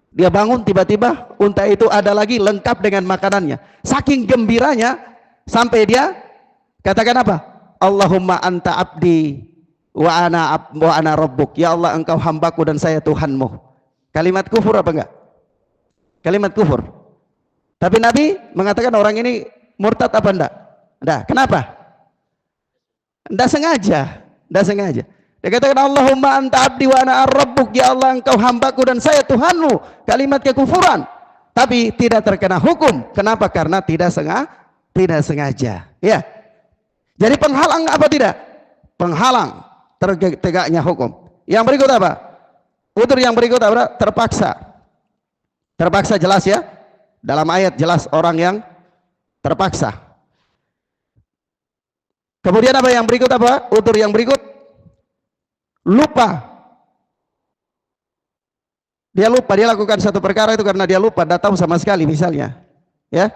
dia bangun, tiba-tiba unta itu ada lagi lengkap dengan makanannya. Saking gembiranya sampai dia katakan Allahumma anta abdi wa ana rabbuk. Ya Allah, engkau hambaku dan saya Tuhanmu. Kalimat kufur apa enggak? Kalimat kufur. Tapi Nabi mengatakan orang ini murtad apa enggak? Enggak. Kenapa? Enggak sengaja. Dia katakan Allahumma anta abdi wa ana rabbuk, ya Allah engkau hambaku dan saya Tuhanmu. Kalimat kekufuran, tapi tidak terkena hukum. Kenapa? Karena tidak sengaja. Ya. Jadi penghalang apa tidak? Penghalang tegaknya hukum. Yang berikut udzur yang berikut terpaksa. Terpaksa jelas, ya. Dalam ayat jelas orang yang terpaksa. Kemudian yang berikut udzur yang berikut, lupa Dia lupa, dia lakukan satu perkara itu karena dia lupa, tidak tahu sama sekali misalnya. Ya,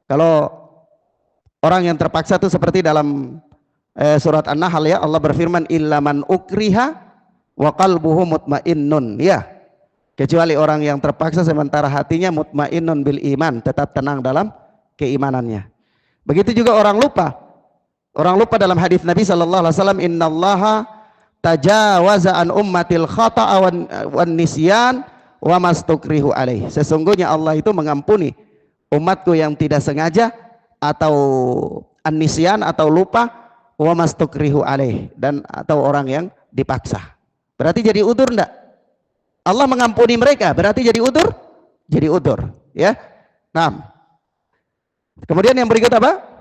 kalau orang yang terpaksa itu seperti dalam surat An-Nahl ya, Allah berfirman illa man ukriha wa qalbuhu mutmainnun ya. Kecuali orang yang terpaksa sementara hatinya mutmainnun bil iman, tetap tenang dalam keimanannya. Begitu juga orang lupa. Orang lupa dalam hadis Nabi sallallahu alaihi wasallam, innallaha tajawaza an ummatil khata'a wan nisyan wa mastukrihu alaih. Sesungguhnya Allah itu mengampuni umatku yang tidak sengaja atau an-nisyan atau lupa, wa mastukrihu alaih, dan atau orang yang dipaksa. Berarti jadi udur enggak? Allah mengampuni mereka, berarti jadi udur? Jadi udur, ya. Nah, kemudian yang berikut apa?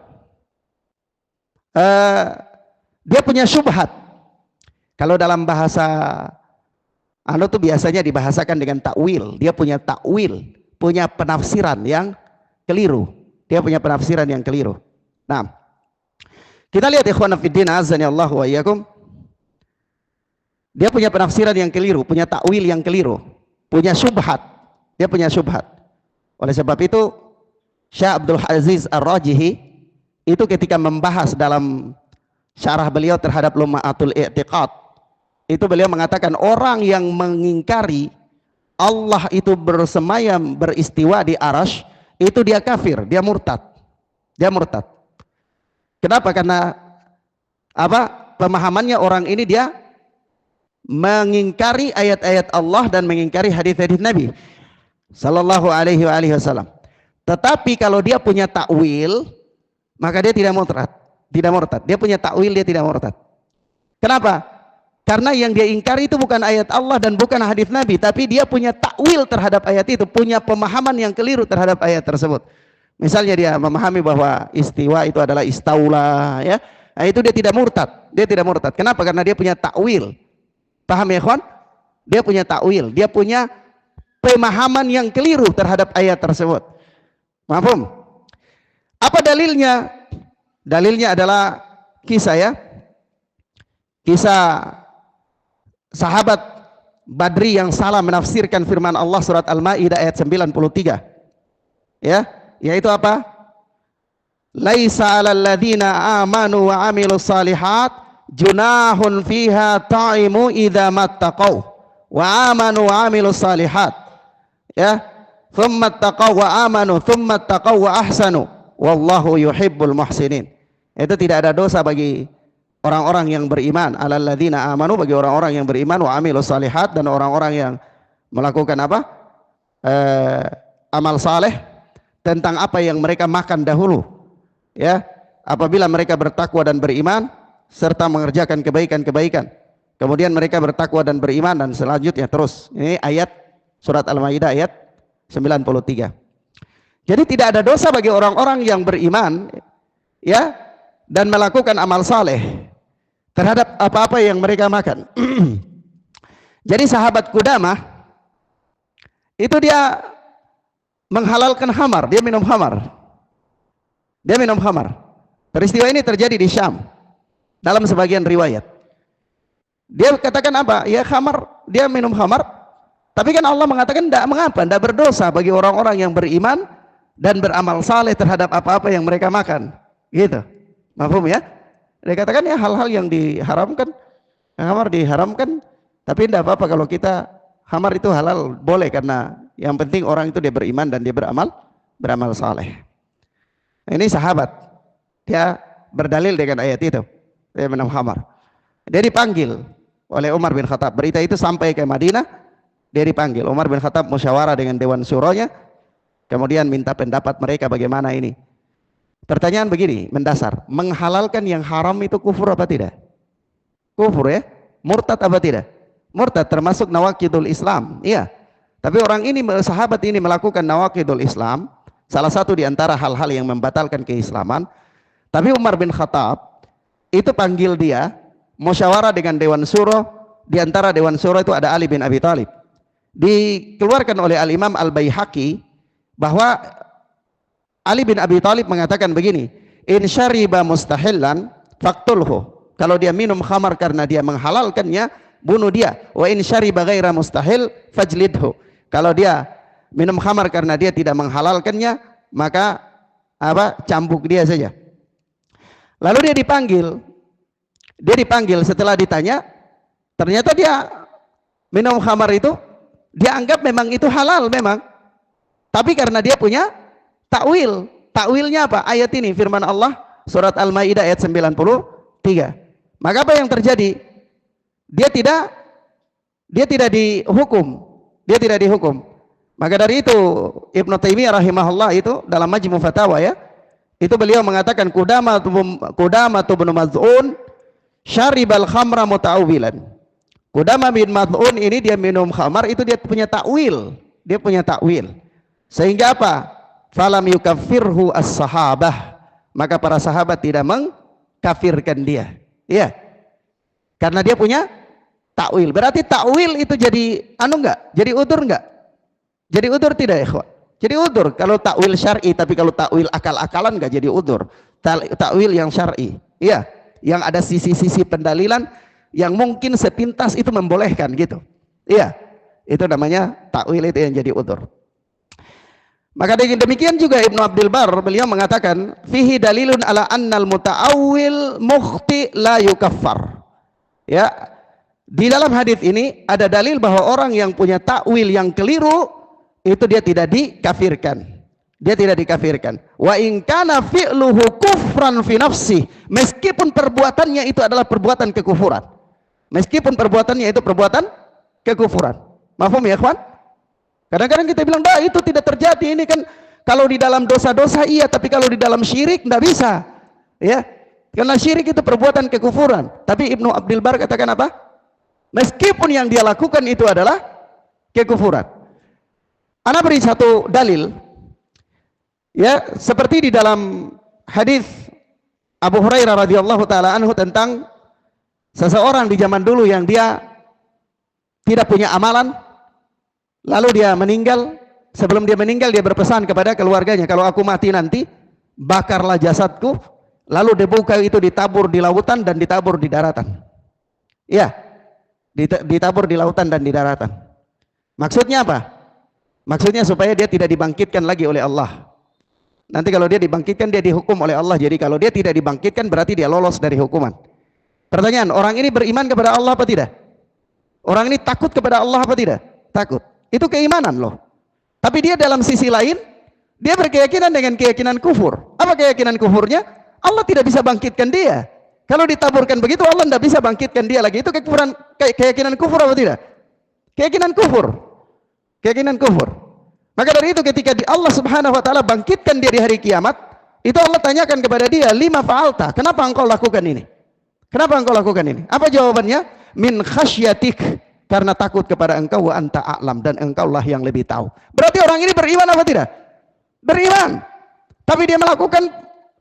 Dia punya syubhat. Kalau dalam bahasa tuh biasanya dibahasakan dengan takwil. Dia punya takwil, punya penafsiran yang keliru. Dia punya penafsiran yang keliru. Nah, kita lihat ikhwan fillah azani Allah wa iyyakum. Dia punya penafsiran yang keliru, punya takwil yang keliru, punya syubhat. Dia punya syubhat. Oleh sebab itu, Syekh Abdul Aziz Ar-Rajihi itu ketika membahas dalam syarah beliau terhadap Lum'atul I'tiqad, itu beliau mengatakan orang yang mengingkari Allah itu bersemayam, beristiwa di arasy, itu dia kafir, dia murtad. Dia murtad. Kenapa? Karena apa? Pemahamannya orang ini dia mengingkari ayat-ayat Allah dan mengingkari hadis-hadis Nabi sallallahu alaihi wasallam. Tetapi kalau dia punya takwil, maka dia tidak murtad. Tidak murtad. Dia punya takwil, dia tidak murtad. Kenapa? Karena yang dia ingkari itu bukan ayat Allah dan bukan hadis Nabi, tapi dia punya takwil terhadap ayat itu, punya pemahaman yang keliru terhadap ayat tersebut. Misalnya dia memahami bahwa istiwa itu adalah istaula, ya. Nah, itu dia tidak murtad. Dia tidak murtad. Kenapa? Karena dia punya takwil. Paham ya, kawan? Dia punya takwil, dia punya pemahaman yang keliru terhadap ayat tersebut. Paham? Apa dalilnya? Dalilnya adalah kisah ya. Kisah sahabat Badri yang salah menafsirkan firman Allah surat Al-Maidah ayat 93. Ya, yaitu apa? Laisa 'alal ladzina amanu wa 'amilus shalihat junahun fiha ta'imu idza mattaqau wa amanu wa 'amilus shalihat. Ya, thumma taqaw wa amanu thumma taqaw wa ahsanu wallahu yuhibbul muhsinin. Itu tidak ada dosa bagi orang-orang yang beriman, alal ladzina amanu, bagi orang-orang yang beriman, wa 'amilus shalihat, dan orang-orang yang melakukan apa? Amal saleh tentang apa yang mereka makan dahulu. Ya, apabila mereka bertakwa dan beriman serta mengerjakan kebaikan-kebaikan, kemudian mereka bertakwa dan beriman, dan selanjutnya terus. Ini ayat surat Al-Maidah ayat 93. Jadi tidak ada dosa bagi orang-orang yang beriman, ya, dan melakukan amal saleh terhadap apa-apa yang mereka makan. Jadi sahabat Qudamah itu dia menghalalkan khamar, dia minum khamar. Dia minum khamar. Peristiwa ini terjadi di Syam. Dalam sebagian riwayat, dia katakan apa? Ya khamar, dia minum khamar. Tapi kan Allah mengatakan tidak mengapa, tidak berdosa bagi orang-orang yang beriman dan beramal saleh terhadap apa-apa yang mereka makan. Gitu. Paham ya? Dia katakan ya hal-hal yang diharamkan, khamar diharamkan, tapi tidak apa-apa kalau kita khamar itu halal, boleh, karena yang penting orang itu dia beriman dan dia beramal saleh. Ini sahabat, dia berdalil dengan ayat itu. Dia minum khamar. Dia dipanggil oleh Umar bin Khattab. Berita itu sampai ke Madinah, dia dipanggil. Umar bin Khattab musyawarah dengan Dewan Syuranya, kemudian minta pendapat mereka bagaimana ini. Pertanyaan begini, mendasar, menghalalkan yang haram itu kufur apa tidak? Kufur ya? Murtad apa tidak? Murtad, termasuk nawaqidul Islam. Iya. Tapi orang ini, sahabat ini melakukan nawaqidul Islam, salah satu di antara hal-hal yang membatalkan keislaman. Tapi Umar bin Khattab itu panggil dia, musyawarah dengan Dewan Syuro. Di antara Dewan Syuro itu ada Ali bin Abi Thalib. Dikeluarkan oleh Al-Imam Al-Baihaqi bahwa Ali bin Abi Thalib mengatakan begini, in syariba mustahillan faqtulhu. Kalau dia minum khamar karena dia menghalalkannya, bunuh dia. Wa in syariba ghaira mustahil fajlidhu. Kalau dia minum khamar karena dia tidak menghalalkannya, maka cambuk dia saja. Lalu dia dipanggil setelah ditanya, ternyata dia minum khamar itu dia anggap memang itu halal memang, tapi karena dia punya takwilnya apa? Ayat ini firman Allah surat Al-Maidah ayat 93. Maka apa yang terjadi? Dia tidak dihukum. Maka dari itu Ibnu Taimiyah rahimahullah itu dalam Majmu' Fatawa ya, itu beliau mengatakan Qudamah bin Maz'un syaribal khamra muta'awwilan. Qudamah bin Maz'un ini dia minum khamar itu dia punya takwil. Sehingga apa? Falam yukaffirhu as-sahabah. Maka para sahabat tidak mengkafirkan dia. Iya. Karena dia punya takwil. Berarti takwil itu jadi Jadi udzur enggak? Jadi udzur tidak ya, ikhwan? Jadi udzur kalau takwil syar'i, tapi kalau takwil akal-akalan enggak jadi udzur. Takwil yang syar'i. Iya, yang ada sisi-sisi pendalilan yang mungkin sepintas itu membolehkan gitu. Iya. Itu namanya takwil, itu yang jadi udzur. Maka demikian juga Ibnu Abdul Bar beliau mengatakan fihi dalilun ala annal muta'awwil mukhti la yukaffar. Ya, di dalam hadis ini ada dalil bahwa orang yang punya takwil yang keliru itu dia tidak dikafirkan. Wa in kana fi'luhu kufran fi nafsi, meskipun perbuatannya itu adalah perbuatan kekufuran. Mafhum ya, ikhwan? Kadang-kadang kita bilang, "Dah, itu tidak terjadi." Ini kan kalau di dalam dosa-dosa iya, tapi kalau di dalam syirik enggak bisa. Ya. Karena syirik itu perbuatan kekufuran. Tapi Ibnu Abdul Bar katakan apa? Meskipun yang dia lakukan itu adalah kekufuran. Ana beri satu dalil. Ya, seperti di dalam hadis Abu Hurairah radhiyallahu taala anhu tentang seseorang di zaman dulu yang dia tidak punya amalan, lalu dia meninggal. Sebelum dia meninggal dia berpesan kepada keluarganya, kalau aku mati nanti bakarlah jasadku, lalu debu kayu itu ditabur di lautan dan ditabur di daratan. Ya, ditabur di lautan dan di daratan. Maksudnya apa? Maksudnya supaya dia tidak dibangkitkan lagi oleh Allah. Nanti kalau dia dibangkitkan dia dihukum oleh Allah. Jadi kalau dia tidak dibangkitkan berarti dia lolos dari hukuman. Pertanyaan, orang ini beriman kepada Allah apa tidak? Orang ini takut kepada Allah apa tidak? Takut. Itu keimanan loh. Tapi dia dalam sisi lain dia berkeyakinan dengan keyakinan kufur. Apa keyakinan kufurnya? Allah tidak bisa bangkitkan dia. Kalau ditaburkan begitu Allah tidak bisa bangkitkan dia lagi. Itu keyakinan kufur apa tidak? Keyakinan kufur. Maka dari itu ketika Allah Subhanahu wa taala bangkitkan dia di hari kiamat, itu Allah tanyakan kepada dia, "Lima fa'alta?" Kenapa engkau lakukan ini? Apa jawabannya? Min khasyatik, karena takut kepada engkau, wa anta a'lam, dan engkaulah yang lebih tahu. Berarti orang ini beriman apa tidak? Beriman. Tapi dia melakukan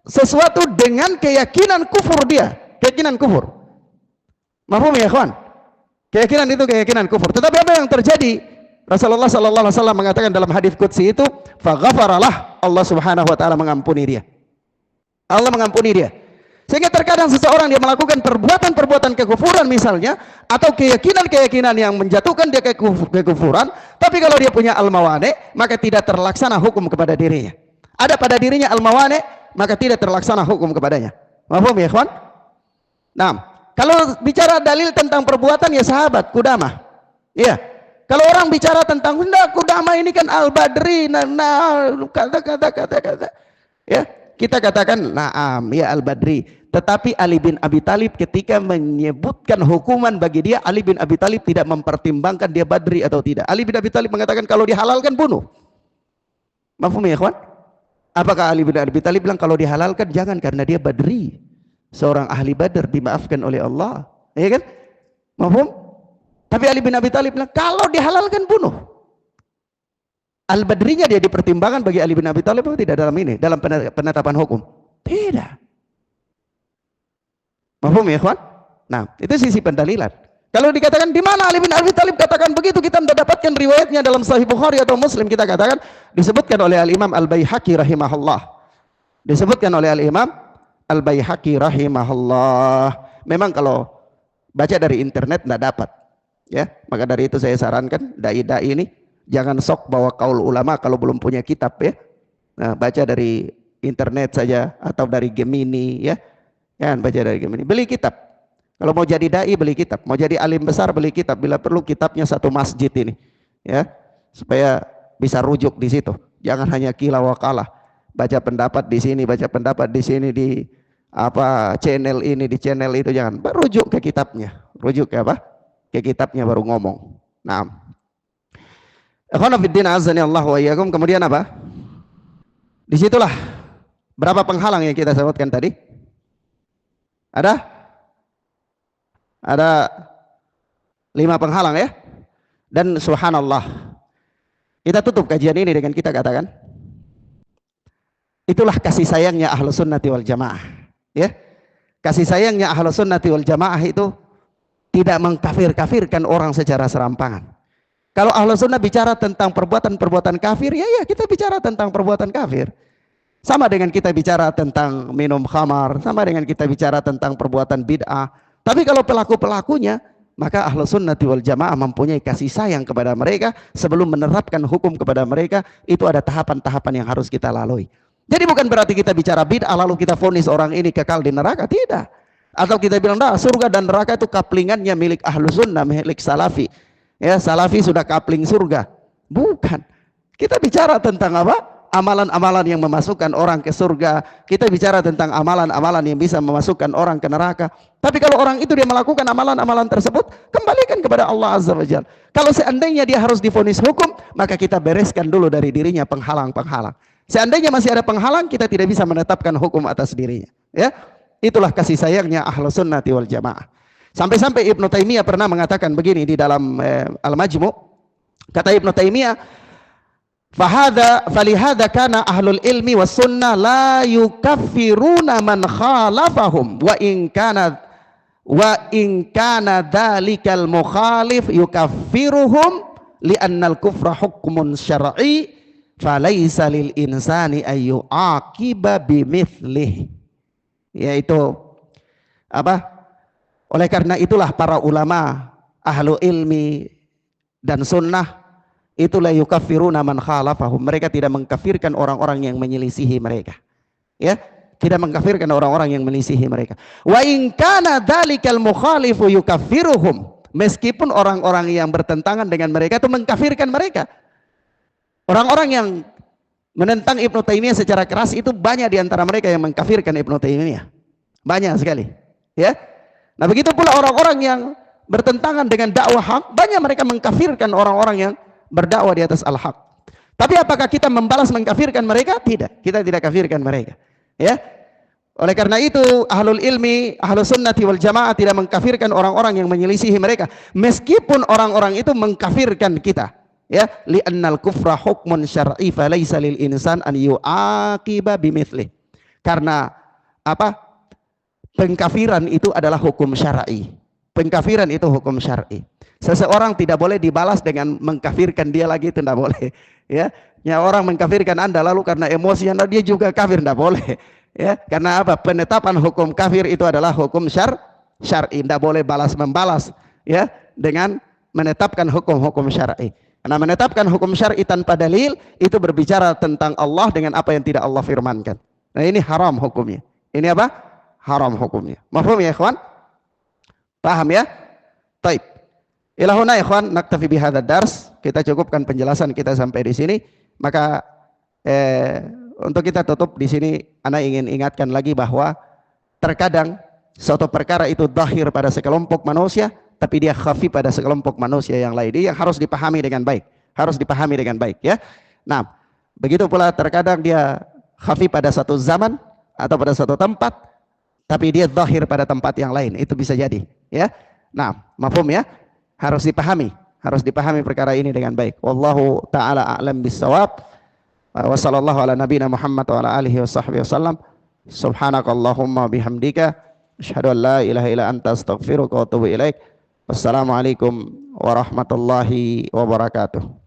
sesuatu dengan keyakinan kufur dia. Keyakinan kufur. Mafhum ya, ikhwan? Keyakinan itu keyakinan kufur. Tetapi apa yang terjadi? Rasulullah sallallahu alaihi wasallam mengatakan dalam hadis qudsi itu, faghafaralah, Allah Subhanahu wa taala mengampuni dia. Allah mengampuni dia. Sehingga terkadang seseorang dia melakukan perbuatan-perbuatan kekufuran misalnya, atau keyakinan-keyakinan yang menjatuhkan dia ke kekufuran, tapi kalau dia punya al-mawani, maka tidak terlaksana hukum kepada dirinya. Ada pada dirinya al-mawani, maka tidak terlaksana hukum kepadanya. Mafhum ya, ikhwan? Nah, kalau bicara dalil tentang perbuatan ya sahabat Qudamah. Iya. Kalau orang bicara tentang Qudamah ini kan Al-Badri, kata. Ya, kita katakan na'am ya Al-Badri. Tetapi Ali bin Abi Thalib ketika menyebutkan hukuman bagi dia, Ali bin Abi Thalib tidak mempertimbangkan dia Badri atau tidak. Ali bin Abi Thalib mengatakan kalau dihalalkan bunuh. Mafhum ya, ikhwan? Apakah Ali bin Abi Thalib bilang kalau dihalalkan jangan karena dia Badri, seorang ahli Badar, dimaafkan oleh Allah, ya kan? Mafhum? Tapi Ali bin Abi Thalib bilang kalau dihalalkan bunuh. Al-Badrinya dia dipertimbangkan bagi Ali bin Abi Thalib atau tidak dalam ini, dalam penetapan hukum? Tidak. Mafhum ya, ikhwan? Nah, itu sisi pendalilan. Kalau dikatakan di mana Ali bin Abi Thalib katakan begitu, kita tidak dapatkan riwayatnya dalam Sahih Bukhari atau Muslim. Kita katakan disebutkan oleh Al-Imam Al-Baihaqi rahimahullah. Disebutkan oleh Al-Imam Al-Baihaqi rahimahullah. Memang kalau baca dari internet tidak dapat. Ya, maka dari itu saya sarankan dai-dai ini jangan sok bawa kaul ulama kalau belum punya kitab ya. Nah, baca dari internet saja atau dari Gemini ya. Jangan baca dari Gemini. Beli kitab. Kalau mau jadi dai beli kitab, mau jadi alim besar beli kitab. Bila perlu kitabnya satu masjid ini, ya, supaya bisa rujuk di situ. Jangan hanya kila wakalah, baca pendapat di sini, baca pendapat di sini di apa channel ini di channel itu, jangan. Rujuk ke kitabnya, rujuk ke apa? Ke kitabnya baru ngomong. Nah, ikhwan fillah azani Allah wa iyyakum. Kemudian apa? Disitulah berapa penghalang yang kita sebutkan tadi? Ada 5 penghalang ya. Dan subhanallah, kita tutup kajian ini dengan kita katakan, itulah kasih sayangnya Ahlus Sunnati wal Jamaah. Ya, kasih sayangnya Ahlus Sunnati wal Jamaah itu tidak mengkafir-kafirkan orang secara serampangan. Kalau Ahlus Sunnah bicara tentang perbuatan-perbuatan kafir, ya kita bicara tentang perbuatan kafir. Sama dengan kita bicara tentang minum khamar, sama dengan kita bicara tentang perbuatan bid'ah. Tapi kalau pelaku-pelakunya, maka Ahlus Sunnati wal Jamaah mempunyai kasih sayang kepada mereka. Sebelum menerapkan hukum kepada mereka, itu ada tahapan-tahapan yang harus kita lalui. Jadi bukan berarti kita bicara bid'ah lalu kita vonis orang ini kekal di neraka, tidak. Atau kita bilang, nah, surga dan neraka itu kaplingannya milik Ahlus Sunnah, milik Salafi. Ya, Salafi sudah kapling surga. Bukan. Kita bicara tentang apa? Amalan-amalan yang memasukkan orang ke surga. Kita bicara tentang amalan-amalan yang bisa memasukkan orang ke neraka. Tapi kalau orang itu dia melakukan amalan-amalan tersebut, kembalikan kepada Allah Azza wa Jalla. Kalau seandainya dia harus divonis hukum, maka kita bereskan dulu dari dirinya penghalang-penghalang. Seandainya masih ada penghalang, kita tidak bisa menetapkan hukum atas dirinya. Ya, itulah kasih sayangnya Ahlus Sunnati wal Jamaah. Sampai-sampai Ibnu Taimiyah pernah mengatakan begini di dalam Al-Majmu'. Kata Ibnu Taimiyah, falihada kana ahlul ilmi was sunnah la yukaffiruna man khalafahum wa in kana dalikal mukhalif yukaffiruhum li'annal kufra hukmun syar'i falaysa lil insani ayu aqiba bimithlih. Yaitu apa? Oleh karena itulah para ulama ahlu ilmi dan sunnah itu la yukaffiruna man khalafahum, mereka tidak mengkafirkan orang-orang yang menyelisihi mereka. Ya, tidak mengkafirkan orang-orang yang menyelisihi mereka. Wa in kana dzalikal mukhalifu yukaffiruhum, meskipun orang-orang yang bertentangan dengan mereka itu mengkafirkan mereka. Orang-orang yang menentang Ibnu Taimiyah secara keras itu banyak di antara mereka yang mengkafirkan Ibnu Taimiyah. Banyak sekali. Ya. Nah, begitu pula orang-orang yang bertentangan dengan dakwah hak, banyak mereka mengkafirkan orang-orang yang berdakwah di atas al-haq. Tapi apakah kita membalas mengkafirkan mereka? Tidak. Kita tidak kafirkan mereka. Ya. Oleh karena itu, ahlul ilmi, ahlus sunnati wal jamaah tidak mengkafirkan orang-orang yang menyelisihi mereka, meskipun orang-orang itu mengkafirkan kita. Ya, li'annal kufra hukmun syar'i falaysa lil insan an yu'aqiba bimithlih. Karena apa? Pengkafiran itu adalah hukum syar'i. Pengkafiran itu hukum syar'i. Seseorang tidak boleh dibalas dengan mengkafirkan dia lagi, itu tidak boleh. Ya, orang mengkafirkan Anda lalu karena emosi Anda dia juga kafir, tidak boleh. Ya, karena apa? Penetapan hukum kafir itu adalah hukum syar'i, tidak boleh balas membalas. Ya, dengan menetapkan hukum-hukum syar'i. Karena menetapkan hukum syar'i tanpa dalil itu berbicara tentang Allah dengan apa yang tidak Allah firmankan. Nah, ini haram hukumnya. Ini apa? Haram hukumnya. Mafhum ya, ikhwan? Paham ya? Taib. Ilahuna ikhwan, naktafi bihadzal dars. Kita cukupkan penjelasan kita sampai di sini. Maka untuk kita tutup di sini, ana ingin ingatkan lagi bahwa terkadang suatu perkara itu zahir pada sekelompok manusia, tapi dia khafi pada sekelompok manusia yang lain. Ini yang harus dipahami dengan baik. Harus dipahami dengan baik ya. Nah, begitu pula terkadang dia khafi pada satu zaman atau pada satu tempat, tapi dia zahir pada tempat yang lain. Itu bisa jadi ya. Nah, mafhum ya? Harus dipahami perkara ini dengan baik. Wallahu taala a'lam bissawab. Wa sallallahu ala nabiyina Muhammad wa ala alihi washabbihi wasallam. Subhanakallahumma bihamdika asyhadu an la ilaha illa anta astaghfiruka wa atubu ilaik. Wassalamualaikum warahmatullahi wabarakatuh.